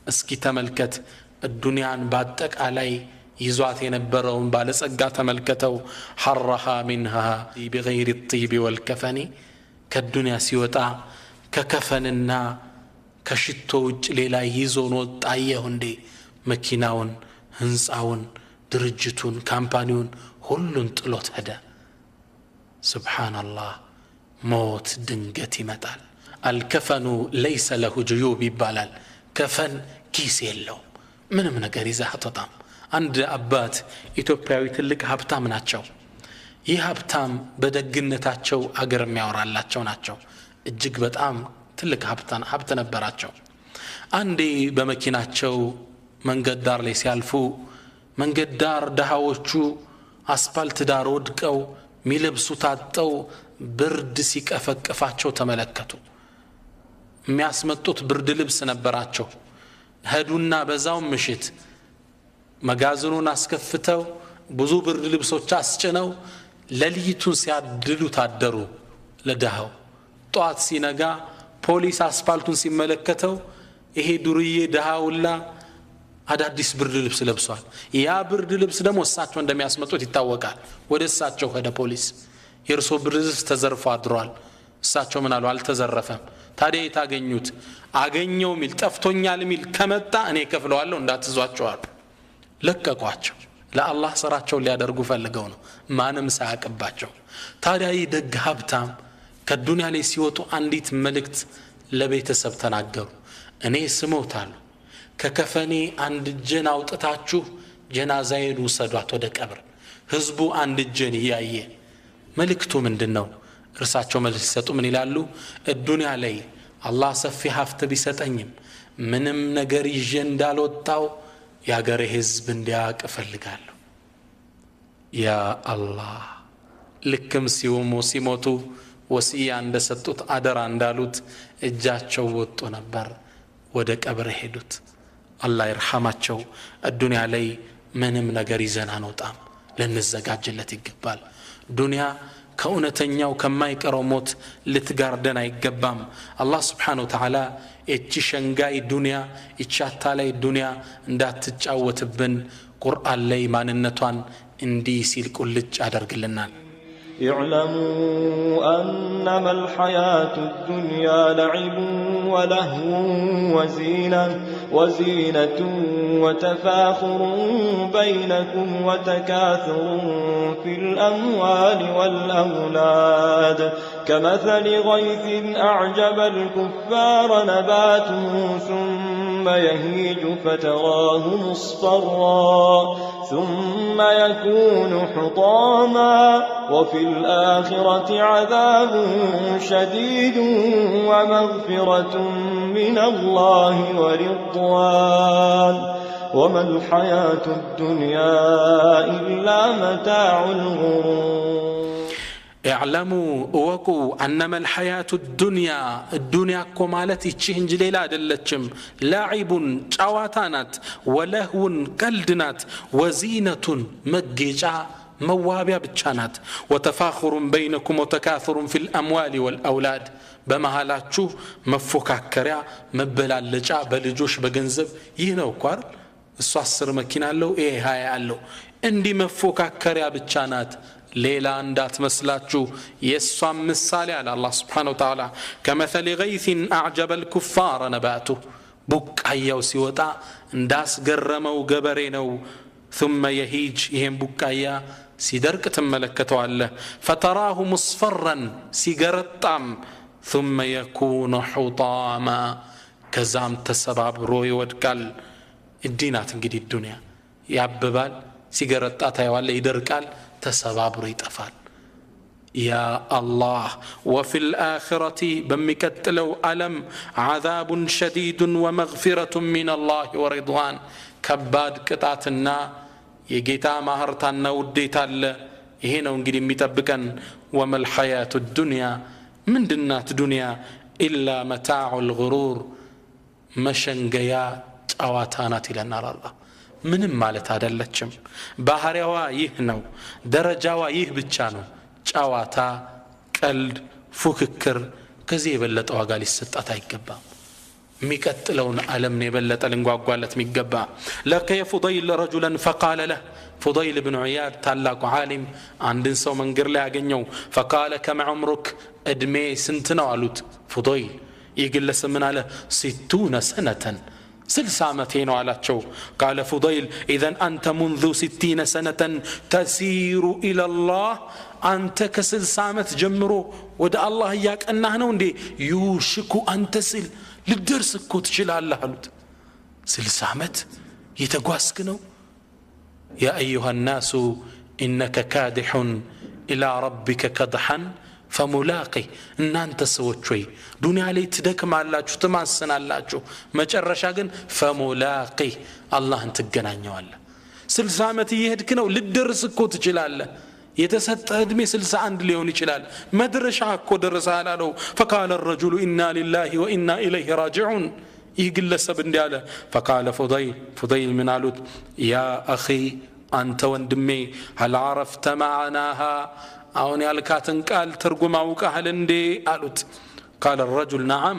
اسكي تملكت الدنيا بعدك علي يزوات ينبرون بالسقا تملكتو حرها منها بغير الطيب والكفن كالدنيا سيوتا ككفننا كشتوج ليلا يزون وطايه دي مكيناون هنصاون درجتون كامبانيون كلن طلوت هدا سبحان الله موت دنجتي متال الكفن ليس له جيوب يبالال كفن كيس يلو ምንም ነገር ይዘህ አትወጣም አንድ አባት ኢትዮጵያዊ ትልቅ ሀብታም ናቸው ይህ ሀብታም በደግነታቸው አገር የሚያወራላቸው ናቸው እጅግ በጣም ትልቅ ሀብት ነበራቸው አንዴ በመኪናቸው መንገድ ዳር ላይ ሲያልፉ መንገድ ዳር ደሃዎቹ አስፋልት ዳር ወድቀው ሚለብሱ ታጠው ብርድ ሲቀፈቅፋቸው ተመለከቱ የሚያስመጡት ብርድ ልብስ ነበራቸው ሄዱና በዛው ምሽት መጋዘኑን አስከፍተው ብዙ ብርድ ልብሶች አስጭነው ለሊቱን ሲያድሉ ታደሩ ለደሃው ጧት ሲነጋ ፖሊስ አስፋልቱን ሲመለከተው ይሄ ዱርዬ ደሃውላ አዳዲስ ብርድ ልብስ ለብሷል ያ ብርድ ልብስ ደግሞ እሳቸው እንደሚያስመጡት ይታወቃል ወደ እሳቸው ሄደ ፖሊስ የርሶ ብርድ ልብስ ተዘርፎ አድሯል እሳቸው ምን አሉ አልተዘረፈም ታዲያ የታገኙት አገኘው ሚል ጠፍቶኛል ሚል ከመጣ እኔ ከፍለዋለሁ እንዳትዟቸው አሉ ለቀቋቸው ለአላህ ስራቸው ሊያደርጉ ፈልገው ነው ማንም ሳያቀባቸው ታዲያ ይደግ ሀብታም ከዱንያ ላይ ሲወጡ አንዲት መልእክት ለቤተሰብ ተናገሩ እኔ ስሞታለሁ ከከፈኔ አንድ ጀና አውጥታችሁ ጀናዛዬን ውሰዷት ወደ ቀብር ህዝቡ አንድ ጀን ያየ መልእክቱ ምንድነው እርሳቸው መልስ ሲሰጡ ምን ይላሉ ዱንያ ላይ አላህ ሰፊ ሀብት ቢሰጠኝም ምንም ነገር ይዤ እንዳልወጣው ያገሬ ህዝብ እንዲያውቅ ፈልጋለሁ ያ አላህ ልክም ሲሞቱ ወሲያ እንደሰጡት አደራ እንዳሉት እጃቸው ወጥቶ ነበር ወደ ቀብር ሄዱት አላህ ይርሐማቸው ዱንያ ላይ ምንም ነገር ይዘን አንወጣም ለንዘጋጅለት ይገባል ዱንያ ከእውነተኛው ከማይቀረው ሞት ልትጋርደን አይገባም አላህ Subhanahu Wa Ta'ala እቺ ሸንጋይ ዱንያ እቺ አታላይ ዱንያ እንዳትጫወትብን ቁርአን ላይ ማንነቷን እንዲህ ሲል ቁልጭ አደርግልናል اعلموا أنما الحياة الدنيا لعب ولهو وزينة وتفاخر بينكم وتكاثر في الأموال والأولاد كمثل غيث أعجب الكفار نباته ثم يهيج فتراه مصفرا ثم يكون حطاما وفي الآخرة عذاب شديد ومغفرة من الله ورضوان وما الحياة الدنيا إلا متاع الغرور اعلموا وقوا أنما الحياة الدنيا كمالتي تشهنج ليلة دلتشم لاعب شواتانات ولهو قلدنات وزينة مجيجا موابيا بتشانات وتفاخر بينكم وتكاثر في الأموال والأولاد بمهالاتشو مفوكاكريا مبلالجا بلجوش بجنزب يهنو كوار الصاصر مكينة له ايه هاي قالو اندي مفوكاكريا بتشانات ليلة اندات مسلاتشو يسوام مثالي على الله سبحانه وتعالى كمثل غيث أعجب الكفار نباته بك أيو سيوتا انداس قرمو قبرينو ثم يهيج يهم بك أيا سيدرك تملكتو الله فتراه مصفرا سيقرطام ثم يكون حطاما كزام تسباب روي ودكال እዲናት እንግዲህ ዱንያ ያብባል ሲገረጣ ታይዋለ ይደርቃል ተሰባብሮ ይጠፋል يا الله وفي الآخرة بمكتلو ألم عذاب شديد ومغفرة من الله ورضوان كباد قطعتنا يجيتا مهرتنا وديتا هنا ونجي متبكن وما الحياة الدنيا من دنات دنيا إلا متاع الغرور مشنجيا أواتانات إلى النار الله ምንም ማለት አይደለችም ባህሪያዋ ይህ ነው ደረጃዋ ይህ ብቻ ነው ጫዋታ ቀልድ ፉክክር ከዚህ የበለጠ ዋጋ ሊሰጣት አይገባም የሚቀጥለውን ዓለም ነው የበለጠ ልንጓጓለት የሚገባ لقي فضيل رجلا فقال له فضيل بن عياد ታላቁ ዓሊም አንድን ሰው መንገር ላይ ያገኘው فقال كم عمرك እድሜ ስንት ነው አሉት فضيل ይግለስ ምን አለ 60 سنة 60 ዓመቴ ነው አላቸው قال فضيل اذا انت منذ 60 سنة تسير الى الله አንተ ከ60 ዓመት ጀምሮ ወደ አላህ ያቀናህ ነው እንዴ يوشك ان تصل ልደርስ እኮ ትችላለህ አሉት 60 ዓመት የተጓዝክ ነው يا ايها الناس انك كادح الى ربك كدحا فملاقي እናንተ ሰዎች ወይ ዱንያ ላይ ትደክማላችሁ ትማሰናላችሁ መጨረሻ ግን فملاقي አላህን ትገናኘዋለህ 60 ዓመት ይሄድክ ነው ልደርስ እኮ ትችላለህ የተሰጠህ እድሜ 61 ሊሆን ይችላል መድረሻ እኮ ደረሰሃል አለው فقال الرجل إنا لله وإنا إليه راجعون ይግለሰብ እንዲያለ فقال فضيل من አሉት يا أخي أنت ወንድሜ هل عرفت معناها አሁን ያልካትን ቃል ትርጉም አውቀሃል እንዴ አሉት قال الرجل نعم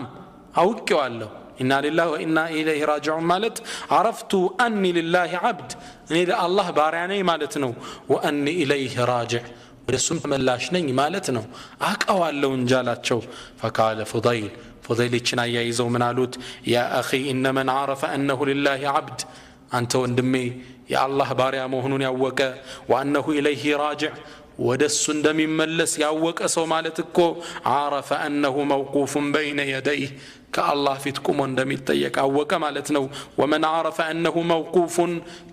አውቄዋለሁ إنا لله وإنا إليه راجعون ማለት عرفت أني لله عبد እኔ ለአላህ ባሪያ ነኝ ማለት ነው وأني إليه راجع ወደሱም ተመላሽ ነኝ ማለት ነው አውቀዋለሁ እንጃላቸው فقال فضيل ችናያ ይዘው ምን አሉት يا أخي إن من عرف أنه لله عبد أنت ወንድሜ የአላህ ባሪያ መሆኑን ያወቀ وأنه إليه راجع ወደሱ እንደሚመለስ ያወቀ ሰው ማለት እኮ عرف أنه موقوف بين يديه كالله في تقوم እንደሚጠየቅ አወቀ ማለት ነው ومن عرف أنه موقوف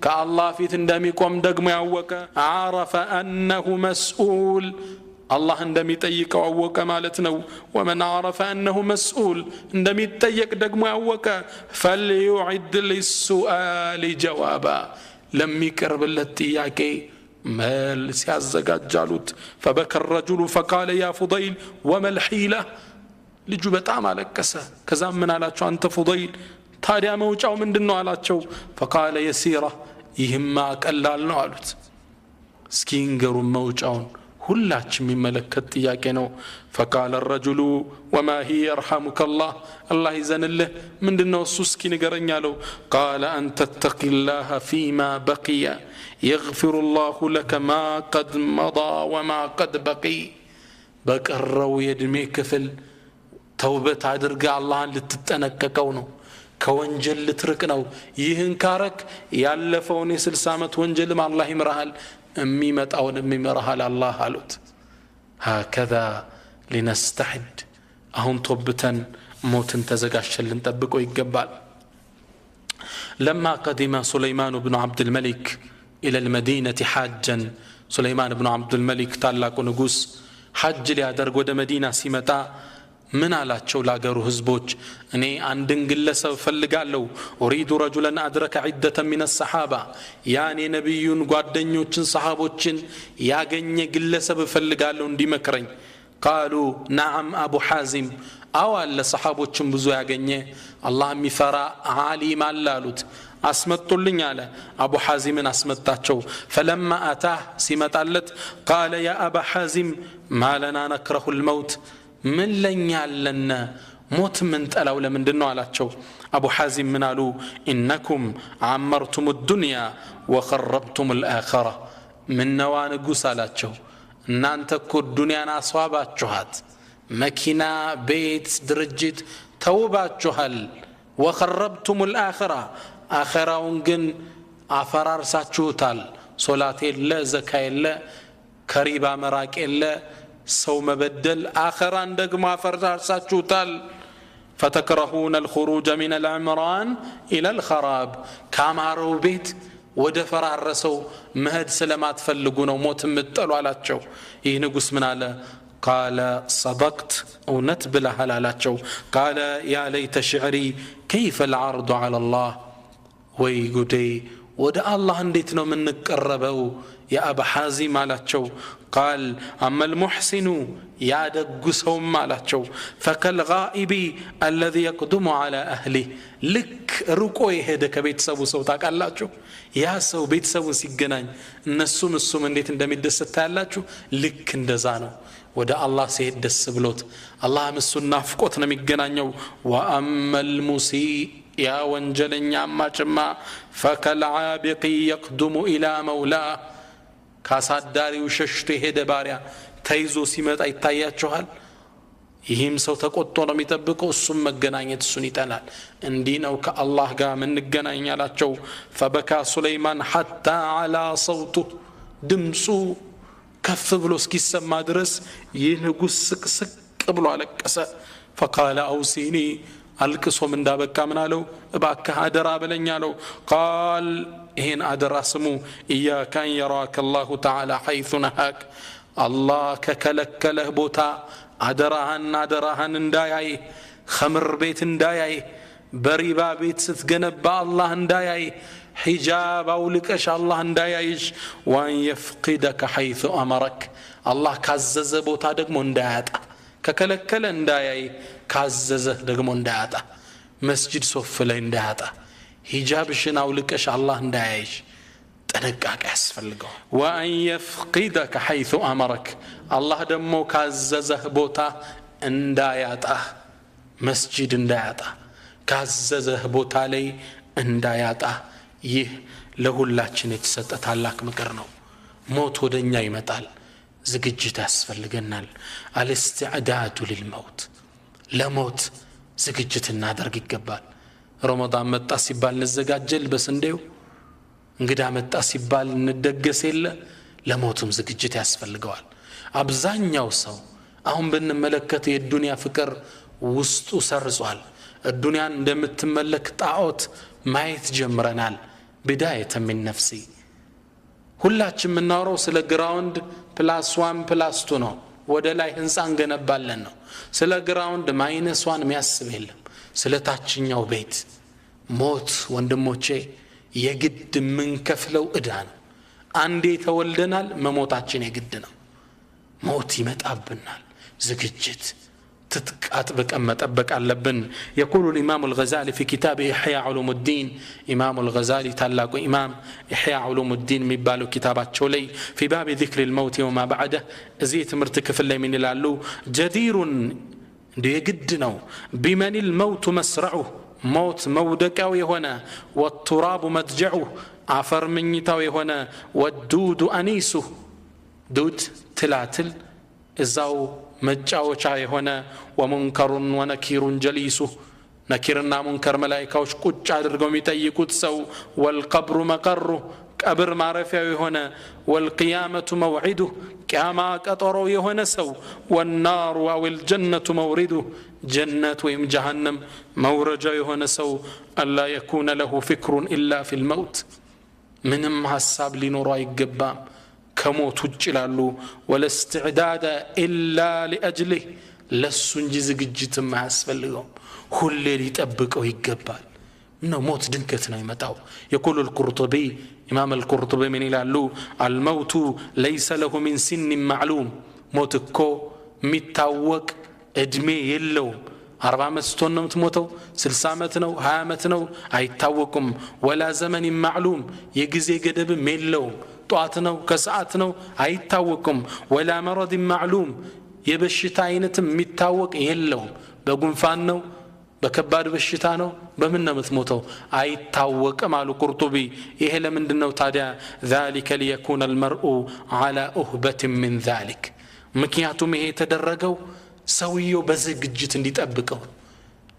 كالله في እንደሚቆም ደግሞ ያወቀ عرف أنه مسؤول الله እንደሚጠይቀው አወቀ ማለት ነው ومن عرف أنه مسؤول እንደሚጠየቅ ደግሞ ያወቀ فليعد للسؤال جوابا ለሚቀርብለት ጥያቄ መልስ ያዘጋጃሉት فبكى الرجل فقال يا فضيل وما الحيلة ልጁ በጣም አለቀሰ ከዛም ምን አላቸው አንተ فضيل ታዲያ መውጫው ምንድነው አላቸው فقال يسيرة ይህማ ቀላል ነው አሉት እስኪ እንገሩ መውጫውን ሁላችንም የሚመለከት ጥያቄ ነው فقال الرجل وما هي يرحمك الله يزنله ምንድነው እሱ እስኪ ንገረኝ አለው قال أن تتقي الله فيما بقي يغفر الله لك ما قد مضى وما قد بقي በቀረው የእድሜ ክፍል ተውበት አድርጋ አላህን ልትጠነቀቀው ነው ከወንጀል ልትርቅ ነው ይህን ካረክ ያለፈውን የ60 ዓመት ወንጀልም አላህ ይምራሃል የሚመጣውን የሚመራሃል አላህ አሉት هكذا لنستعد አሁን ተውበተን ሞትን ተዘጋጅተን ልንጠብቀው ይገባል لما قدم سليمان بن عبد الملك إلى المدينة حاجا سليمان بن عبد الملك ታላቁ ንጉስ ሐጅ ሊያደርግ ወደ መዲና ሲመጣ ምን አላቸው ላገሩ ህዝቦች እኔ አንድን ግለሰብ ፈልጋለሁ اريد رجلا ادرك عده من الصحابه ያኔ ነብዩን ጓደኞችን ሰሃቦችን ያገኘ ግለሰብ ፈልጋለሁ እንዲመክረኝ قالوا نعم ابو حازم አው አለ ሰሃቦችን ብዙ ያገኘ አላህ የሚፈራ ዓሊም አላሉት አስመጡልኝ አለ አቡ ሐዚምን አስመጣቸው فلما اتاه ሲመጣለት قال يا ابا حازم ما لنا نكره الموت من لن يعلن موت من تلاو لمندنو አላቸው አቡ ሐዚም ምን አሉ انكم عمرتم الدنيا وخربتم الاخره من نوان ንጉስ አላቸው እናንተ እኮ ዱንያን አስዋባችኋት መኪና ቤት ድርጅት ተውባችኋል وخربتم الاخره አኺራውን ግን አፈራርሳችሁታል ሶላት የለ ዘካ የለ ከሪባ መራቅ የለ ሰው መበደል አኺራን ደግሞ አፈራርሳችሁታል فتكرهون الخروج من العمران إلى الخراب كامارو بيت ወደ ፈራረሰው መሄድ ስለማትፈልጉ ነው ሞት የምትጠሉ አላቸው ይህ ንጉስ ምን አለ قال صدقت እውነት ብለሃል አላቸው قال يا ليت شعري كيف العرض على الله ወይ ጉዴ ወደ አላህ እንዴት ነው የምንቀርበው يا أبا حازم አላቸው قال أما المحسن يا دغسو مالاتشو فكالغائب الذي يقدم على أهله لك رقو يهد كبيتسبو سو تاقالاچو يا سو بيتسبو ሲገናኝ እነሱም እንዴት እንደሚደሰት ታያላችሁ ልክ እንደዛ ነው ወደ አላህ ሲሄድ ደስ ብሎት አላህ እሱን ናፍቆት ነው የሚገናኘው وأما المسيء يا ወንጀለኛ ማጭማ فكالعابق يقدم إلى مولاه ካሳዳሪው ሸሽቶ ሄደ ባሪያ ተይዞ ሲመጣ ይታያችኋል ይህም ሰው ተቆጥቶ ነው የሚጠብቀው እሱም መገናኘት እሱን ይጠላል እንዲህ ነው ከአላህ ጋር ምን እንገናኛላቸው فبكى سليمان حتى على صوته ድምፁ ከፍ ብሎ እስኪሰማ ድረስ ይህ ንጉስ ስቅስቅ ብሎ አለቀሰ فقال أوصيني አልቅሶም እንዳበቃ ምን አለው እባክህ አደራ በለኝ አለው قال إهن أدراسمو إياك أن يراك الله تعالى حيث نهاك الله ككلك له بوتا أدراهن انداياي خمر بيت انداياي بريبا بيت ستجنب الله انداياي حجاب أولكش الله اندايايش وأن يفقدك حيث أمرك الله كزز بوتا دقمو انداياتا ككلك له انداياي كزز دقمو انداياتا مسجد صف له انداياتا حجابشن أولكش الله اندايش تنقاك يسفلقو وأن يفقدك حيث أمرك الله دمو كاززه بوتا انداياتا مسجد انداياتا كاززه بوتا لي انداياتا يه له اللاتشن يتسطت هلاك مكرنو موت ودنيا يمطال زግጅት ያስፈልገናል الاستعداد للموت ለሞት ዝግጅት እናደርግ ይገባል رمضان መጣ ሲባል እንዘጋጀል በስንዴው እንግዳ መጣ ሲባል እንደገስ የለ ለሞቱም ዝግጅት ያስፈልገዋል አብዛኛው ሰው አሁን በእንመለከተ የዱንያ ፍቅር ውስጡ ሰርጿል الدنيان እንደምትመለክ ጣዖት ማየት ጀምረናል بدايه من نفسي ሁላችንም እናወራው ስለ ግራውንድ +1+2 ነው ወደ ላይ ህንጻ እንገነባለን ነው ስለ ግራውንድ -1 የሚያስብ የለም ስለ ታችኛው ቤት ሞት ወንድሞቼ የግድ ምን ከፍለው እዳ ነው አንዴ ተወልደናል መሞታችን የግድ ነው ሞት ይመጣብናል ዝግጅት تتقاطبق مطبق አለብን يقول الامام الغزالي في كتابه احياء علوم الدين امام الغزالي ታላቁ ኢማም احياء علوم الدين የሚባለው ኪታባቸው ላይ في باب ذكر الموت وما بعده እዚህ ትምህርት ክፍል ላይ ምን ይላሉ جدير የግድ ነው بمن الموت مسرعه موت مودقاو يهونه والتراب مدجعه عفر منيتاو يهونه والدود انيسه دود تلاتل እዛው መጫወቻ የሆነ ومنكر ونكير جليسه نكيرنا منكر ملائكه ቁጭ አድርገው የሚጠይቁት ሰው والقبر مقره قبر ማረፊያው የሆነ والقيامه موعده قيامه ቀጠሮ የሆነ ሰው والنار والجنه مورده جنة ويم جهنم مورجا يهون سو ألا يكون له فكر إلا في الموت منهم حساب لنورا يقبام كموت وجلالو ولا استعداد إلا لأجله لسنجز جيتم مع اسفلهم كل اللي يطبقوا يقبال انه موت دنكتنا يمتاو يقول القرطبي امام القرطبي من يلالو الموت ليس له من سن معلوم موتكو ميتاوق ادمي يلو 40 ዓመት ስትሆን ነው የምትሞተው 60 ዓመት ነው 20 ዓመት ነው አይታወቅም ولا زمن معلوم የጊዜ ገደብም የለውም ጧት ነው ከሰዓት ነው አይታወቅም ولا مرض معلوم የበሽታ አይነትም የሚታወቅ የለውም በጉንፋን ነው በከባድ በሽታ ነው በምን ነው የምትሞተው አይታወቅም አሉ ቁርጡቢ ይሄ ለምንድነው ታዲያ ذلك ليكون المرء على أهبة من ذلك ምክንያቱም ይሄ ተደረገው ሰውየው በዝግጅት እንዲጠብቀው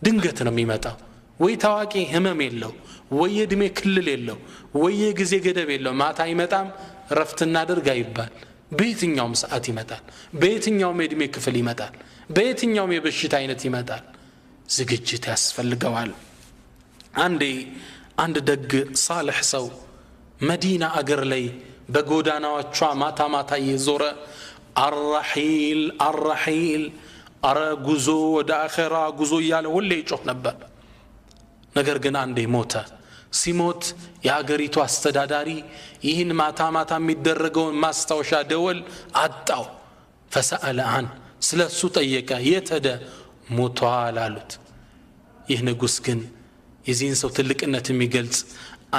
ድንገት ነው የሚመጣው ወይ ታዋቂ ህመም የለው ወይ እድሜ ክልል የለው ወይ ጊዜ ገደብ የለው ማታ ይመጣም ረፍትና አድርጋ ይባል በየትኛውም ሰዓት ይመጣል በየትኛውም እድሜ ክፍል ይመጣል በየትኛውም የበሽታ አይነት ይመጣል ዝግጅት ያስፈልገዋል አንድ ደግ صالح ሰው መዲና አገር ላይ በጎዳናዎቿ ማታ እየዞረ الرحيل አረ ጉዞ ወደ አኺራ ጉዞ እያለ ሁሌ ይጮህ ነበር ነገር ግን አንዴ ሞተ ሲሞት የሀገሪቱ አስተዳዳሪ ይህን ማታ የሚደረገውን ማስታወሻ ደወል አጣው فسأل عن ስለሱ ጠየቀ የተደ ሞቷል አሉት ይህ ንጉስ ግን የዚህን ሰው ትልቅነት የሚገልጽ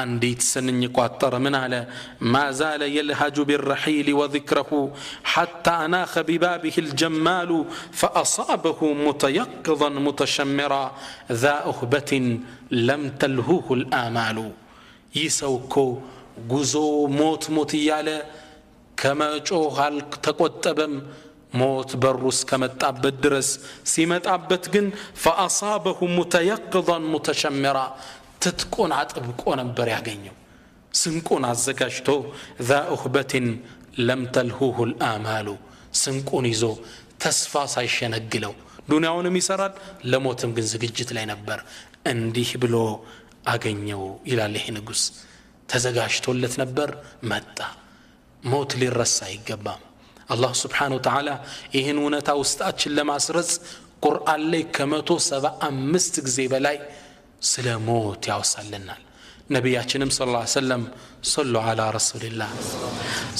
አንዲት ስንኝ ቋጠረ ምን አለ ما زال يلهج بالرحيل وذكره حتى أناخ ببابه الجمال فأصابه متيقظا متشمرا ذا أخبة لم تلهوه الآمال يسوكو ጉዞ ሞት እያለ ከመጮሃል ተቆጠበም ሞት በሩስ ከመጣበት ድረስ ሲመጣበት ግን فأصابه متيقظا متشمرا ትጥቁን አጥብቆ ነበር ያገኘው ስንቁን አዘጋጅቶ ذا أخبة لم تلهوه الآمال ስንቁን ይዞ ተስፋ ሳይሸነግለው ዱንያውንም ይሰራል ለሞትም ግን ዝግጅት ላይ ነበር እንዲህ ብሎ አገኘው ይላል ይሄ ንጉስ ተዘጋጅቶለት ነበር መጣ ሞት ሊረሳ ይገባም አላህ Subhanahu Wa Ta'ala ይህን እውነታ ውስጣችን ለማስረጽ ቁርአን ላይ ከ175 ጊዜ በላይ ስለ ሞት ያወሳልናል ነብያችንም ሰለላሁ ዐለይሂ ወሰለም ሰለሉ ዐላ ረሱልላህ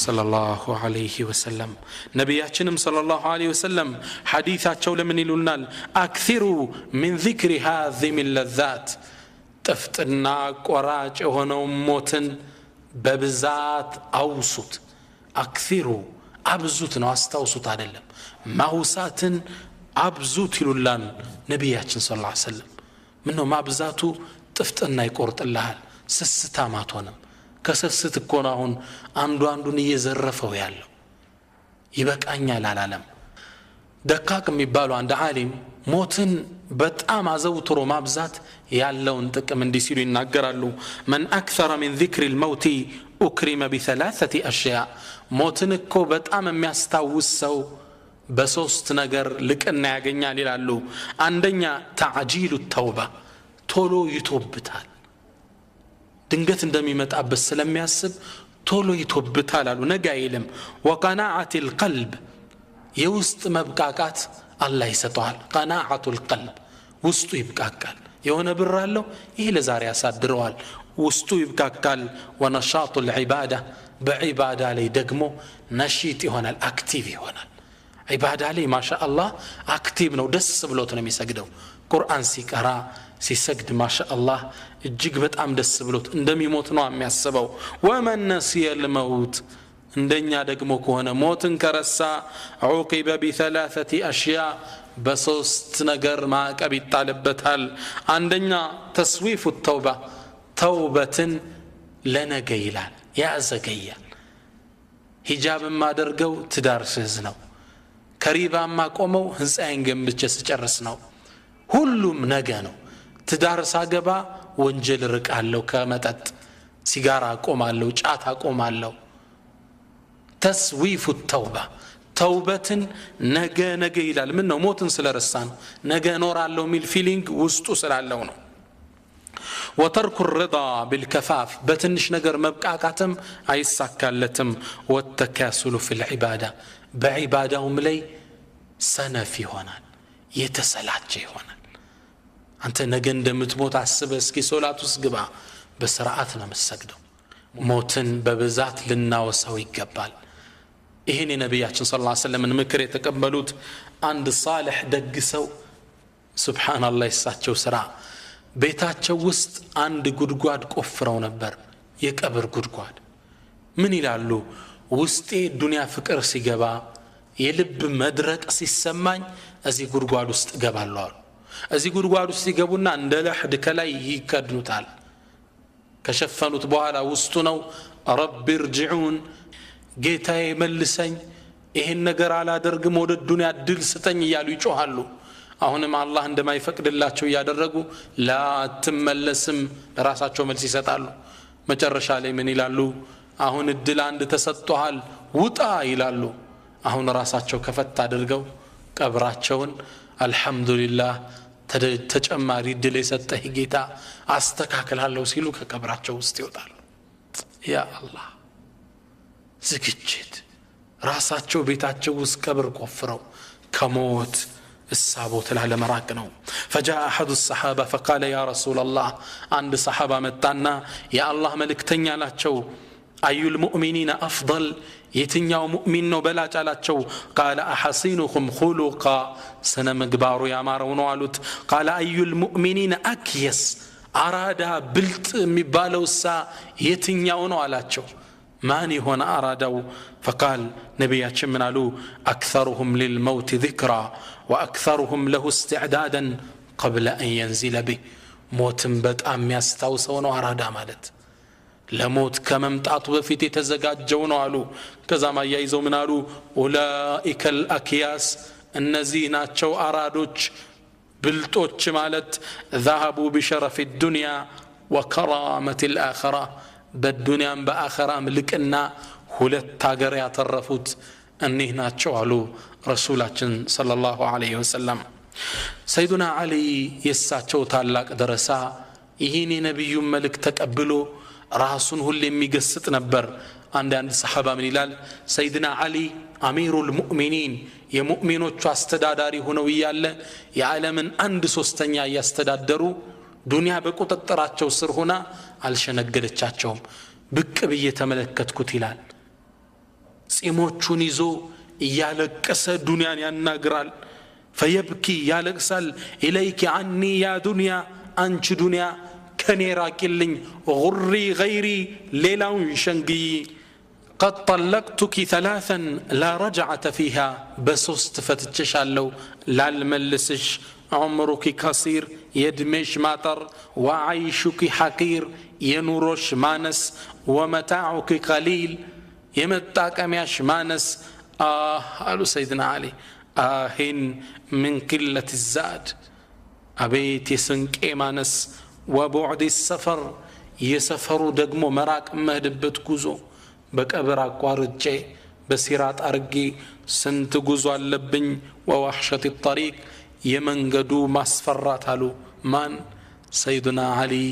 ሰለላሁ ዐለይሂ ወሰለም ነብያችንም ሰለላሁ ዐለይሂ ወሰለም ሐዲሳቸው ለምን ይሉናል አክثሩ من ذكر هذه اللذات ጥፍጥና ቆራጭ የሆነው ሞትን በብዛት አውሱት አክثሩ አብዙት ነው አስታውሱት አይደለም ማውሳትን አብዙት ይሉላን ነብያችን ሰለላሁ ዐለይሂ ወሰለም ምን ነው ማብዛቱ ጥፍጥና ይቆርጥልሃል ስስታም አትሆንም ከስስት እኮ ነው አሁን አንዱን እየዘረፈው ያለው ይበቃኛል አላለም ደካቅ የሚባሉ አንድ ዓሊም ሞትን በጣም አዘውትሮ ማብዛት ያለውን ጥቅም እንዲህ ሲሉ ይናገራሉ من أكثر من ذكر الموت أكرم بثلاثة أشياء ሞትን እኮ በጣም የሚያስታውስ ሰው በሶስት ነገር ልቅና ያገኛል ይላሉ አንደኛ تعجيل التوبة ቶሎ ይቶብታል ድንገት እንደሚመጣበት ስለሚያስብ ቶሎ ይቶብታል አሉ ነገ አይልም وقناعة القلب የውስጥ መብቃቃት አላህ ይሰጣል قناعة القلب ውስጡ ይብቃቃል የሆነ ብር አለው ይሄ ለዛሬ ያሳድረዋል ውስጡ ይብቃቃል ونشاط العبادة በዒባዳ ላይ ደግሞ ነሺጥ ይሆናል አክቲቭ ይሆናል ዒባዳ ላይ ማሻአላህ አክቲቭ ነው ደስ ብሎት ነው የሚሰግደው ቁርአን ሲቀራ ሲሰግድ ማሻአላህ እጅግ በጣም ደስ ብሎት እንደሚሞት ነው የሚያስበው ومن نسي الموت እንደኛ ደግሞ ከሆነ ሞትን ከረሳ عوقب بثلاثه اشياء በሶስት ነገር ማዕቀብ ይጣልበታል አንደኛ ተስዊፍ التوبه ተውበትን ለነገ ይላል ያዘገያል ሂጃብም ማደርገው ትዳር ስዝ ነው ከሪባማ ቆመው ህንጻዬን ገንብቼ ስጨርስ ነው ሁሉም ነገ ነው ትዳር ሳገባ ወንጀል ርቃለሁ ከመጠጥ ሲጋራ ቆማለሁ ጫት ቆማለሁ ተስዊፍ التوبه ተውበትን ነገ ይላል ምን ነው ሞትን ስለረሳን ነገ ኖራለሁ ሚል ፊሊንግ ውስጡ ስላለው ነው وترك الرضا بالكفاف بتنش نجر مبقاقاتم አይሳካለትም والتكاسل في العباده بعبادهم لي سنف ይሆናል የተሰላቸ ይሆናል አንተ ነገ እንደምትሞት አስበህ እስኪ ሶላት ውስጥ ግባ በስርዓት ነው መስገደው ሞትን በብዛት ልናወሳው ይገባል ይሄን ነብያችን ሰለላሁ ዐለይሂ ወሰለም ምክር የተቀበሉት አንድ صالح ደግ ሰው ሱብሃንአላህ ይሳቸው ስራ ቤታቸው ውስጥ አንድ ጉድጓድ ቆፍረው ነበር የቀብር ጉድጓድ ምን ይላሉ ውስጤ ዱንያ ፍቅር ሲገባ የልብ መድረቅ ሲሰማኝ እዚህ ጉድጓድ ውስጥ ገባለሁ እዚህ ጉድጓድ ውስጥ ሲገቡና እንደ ለህድ ከላይ ይከድኑታል ከሸፈኑት በኋላ ውስጡ ነው ረቢ ርጅዑን ጌታዬ መልሰኝ ይሄን ነገር አላደርግም ወደ ዱንያ ድል ስጠኝ እያሉ ይጮሃሉ አሁንም አላህ እንደማይፈቅድላቸው ያደረጉ ላ ተመለስም ራሳቸው መልስ ይሰጣሉ መጨረሻ ላይ ምን ይላሉ አሁን እድል አንድ ተሰጥቷል ውጣ ይላሉ አሁን ራሳቸው ከፈት አድርገው ቀብራቸውን አልহামዱሊላህ ተጨማሪ ድል የሰጠህ ጌታ አስተካክላለሁ ሲሉ ከቀብራቸው ውስጥ ይወጣሉ። ያ አላህ ዝግጅት ራሳቸው ቤታቸው ውስጥ ቀብር ቆፍረው ከሞት السابوت العالم راكنو فجاء أحد الصحابة فقال يا رسول الله عند صحابة متانا يا الله ملك تنيا لاتشو أي المؤمنين أفضل يتنيا مؤمن بلا جالاتشو قال أحسنكم خلقا سنمقبار يا مارونو علوت قال أي المؤمنين أكيس أرادا بلت مبالو سا يتنيا ونو علاتشو ماني هنا أرادوا فقال نبياتش من علو أكثرهم للموت ذكرى وأكثرهم له استعدادا قبل أن ينزل به موت بد أم يستوسون أرادا مالت لموت كممتعط بفيتي تزقات جونو علو كذا ما يأيزو من علو أولئك الأكياس النزينات شو أرادوش بلتوش مالت ذهبوا بشرف الدنيا وكرامة الآخرة بالدنيا بآخرة ملكنا ሁለት ሀገር ያተረፉት እኒህ ናቸው አሉ ረሱላችን ሰለላሁ ዐለይሂ ወሰለም። ሰይዱና አሊ የሳቸው ታላቅ ደረሳ ይሄን የነብዩ መልእክት ተቀብሎ ራሱን ሁሉ የሚገስጥ ነበር። አንድ ሰሃባ ምን ይላል? ሰይድና አሊ አሚሩል ሙእሚኒን የሙእሚኖቹ አስተዳዳሪ ሆነው ይያለ የዓለምን 1/3 ያስተዳደሩ ዱንያ በቁጥጥራቸው ስር ሆና አልሸነገለቻቸውም። ብቅ ብዬ ተመለከትኩት ይላል። ጺሞቹን ይዞ እያለቀሰ ዱንያን ያናግራል። فيبكي ያለቅሳል። ኢለይኪ عني يا دنيا አንቺ ዱንያ ከኔ ራቂልኝ غري غيري ሌላውን ሸንግይ قد طلقتك 3 لا رجعة فيها በሶስት ፈትቼሻለሁ ላልመልስሽ عمرك قصير يدمش ماطر وعيشك حقير ينورش مانس ومتاعك قليل يمتاكمياش مانس قالوا سيدنا علي آهن من قلة الزاد أبيت يسنك مانس وبعد السفر يسفروا دقمو مراك مهدبت كوزو بكبرا قوارجي بسيرات أرقي سنت قوزو اللبن ووحشة الطريق يمنقدو ماسفرات هلو من سيدنا علي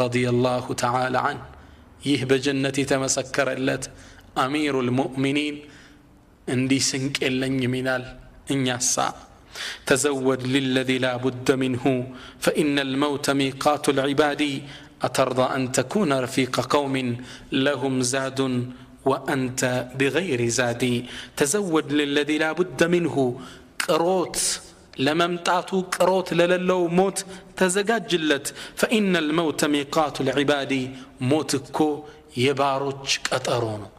رضي الله تعالى عنه يهب جنتي تمسكر اللت أمير المؤمنين اندي سنك إلن يمينال إن يسا تزود للذي لا بد منه فإن الموت ميقات العباد أترضى أن تكون رفيق قوم لهم زاد وأنت بغير زادي تزود للذي لا بد منه قروت لممتعتو قروت للو موت تزقاجلت فإن الموت ميقات العباد موتكو يباروج قطرونو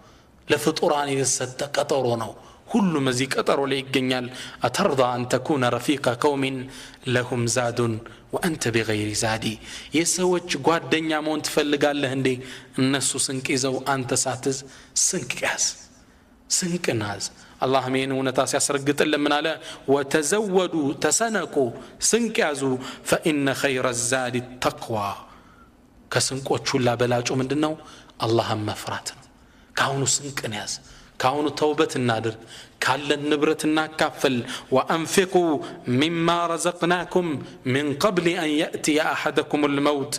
لفطران يسد قطرونو كل مزي قطرو ليغنيال أترضى أن تكون رفيق قوم لهم زاد وأنت بغير زادي يسوج ጓደኛ መሆን ትፈልጋለህ እንዴ? እነሱ ስንቅ ይዘው አንተ ሳትዝ ስንቅ ያዝ ስንቅ ናዝ الله مين ونتاس يسرقت لمن على وتزودوا تسنقوا سنكازوا فإن خير الزاد التقوى كسنقوቹ لا بلاچو ምንድነው? አላህን መፍራት ነው። ካሁኑ ስንቅ ነያዝ ካሁኑ ተውበት እናድርግ ካለን ንብረት እናካፈል وانفقوا مما رزقناكم من قبل ان ياتي احدكم الموت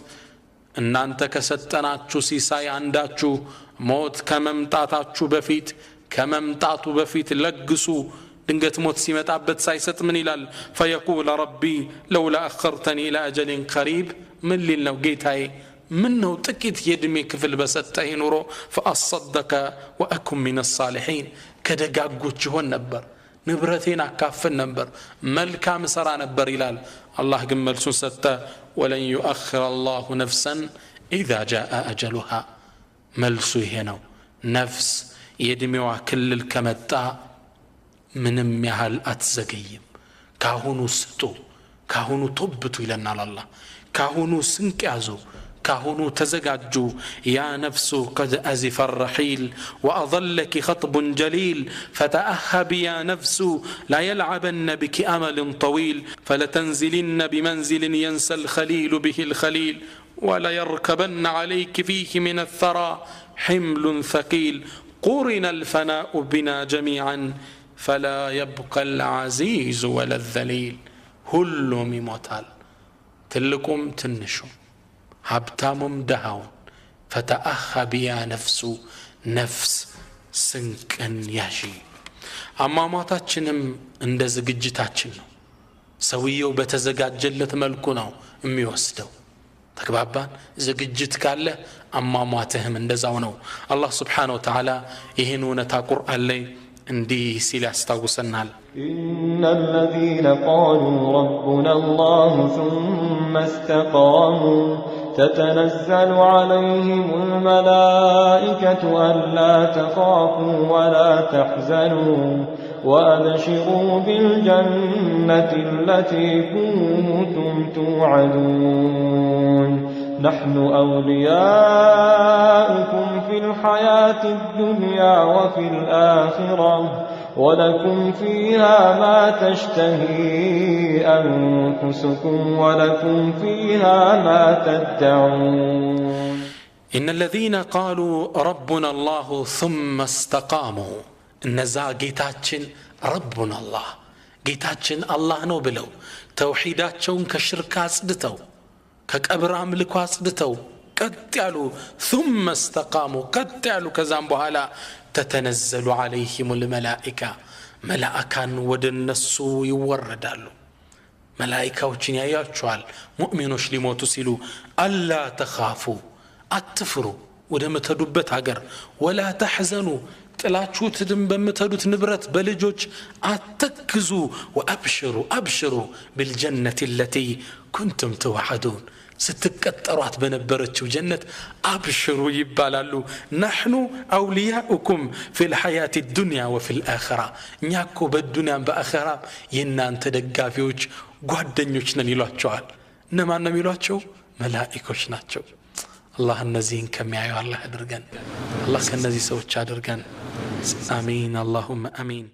እናንተ ከሰጠናችሁ ሲሳይ አንዳችሁ ሞት ከመምጣታችሁ በፊት ከመምጣቱ በፊት ለግሱ ድንገት ሞት ሲመጣበት ሳይሰጥ ምን ይላል? فيقول ربي لولا اخرتني الى اجل قريب ምን ሊል ነው? ጌታዬ ምን ነው ጥቂት የድሜ ክፍል በሰጠኝ ኑሮ فاصدق واكن من الصالحين ከደጋጎች ሆን ነበር ንብረቴን አካፈል ነበር መልካም ሰራ ነበር ይላል። አላህ ግን መልሱን ሰጠ ولن يؤخر الله نفسا اذا جاء اجلها መልሱ ይሄ ነው። ነፍስ የድሜዋ ክልል ከመጣ ምንም ያህል አትዘገይም። ካሁኑ ስጡ ካሁኑ ተብቱ ይለናል አላህ። ካሁኑ ስንቅ ያዙ كهونو تزقاجو يا نفس قد أزف الرحيل وأظلك خطب جليل فتأهب يا نفس لا يلعبن بك أمل طويل فلتنزلن بمنزل ينسى الخليل به الخليل ولا يركبن عليك فيه من الثرى حمل ثقيل قرن الفناء بنا جميعا فلا يبقى العزيز ولا الذليل ሁሉም ይሞታል ትልቁም ትንሹም ሀብታሙም ደሃውን ፈተአኸ ቢያ ነፍሱ ነፍስ ስንቅን ያዢ አሟሟታችንም እንደ ዝግጅታችን ነው ሰውየው በተዘጋጀለት መልኩ ነው የሚወስደው ተግባባን ዝግጅት ካለ አሟሟትህም እንደዛው ነው አላህ Subhanahu Wa Ta'ala ይህን እውነታ ቁርአን ላይ እንዲህ ሲል ያስታውሰናል إن الذين قالوا ربنا الله ثم استقاموا تتنزل عليهم الملائكة ألا تخافوا ولا تحزنوا وأبشروا بالجنة التي كنتم توعدون نحن أولياؤكم في الحياة الدنيا وفي الآخرة ولكم فيها ما تشتهي أنفسكم ولكم فيها ما تدعون إن الذين قالوا ربنا الله ثم استقاموا النزا جيتاتشن ربنا الله جيتاتشن الله نو بلو توحيداتشون كشركة صدتو كقبر عملكوا صدتو قتلوا ثم استقاموا قتلوا كزام بحالا تتنزل عليهم الملائكة ملائكة ودنسوا يوردالوا ملائكة وچن ياياچوال مؤمنوش لموتو سيلو ألا تخافوا أتفروا ودمتدوبت هاجر ولا تحزنوا ጥላችሁት በመተዱት ንብረት በልጆች አትክዙ وابشروا بالجنة التي كنتم توعدون ስትቀጠሯት በነበረችው ጀነት አብሽሩ ይባላሉ نحن أولياؤكم في الحياة الدنيا وفي الآخرة እኛኮ በዱንያም በአኺራ የናንተ ደጋፊዎች ጓደኞች ነን ይሏቸዋል እነማን ነው የሚሏቸው መላእክቶች ናቸው الله النزين كم يعيو الله أدرغن الله كالنزي سوچ أدرغن آمين اللهم آمين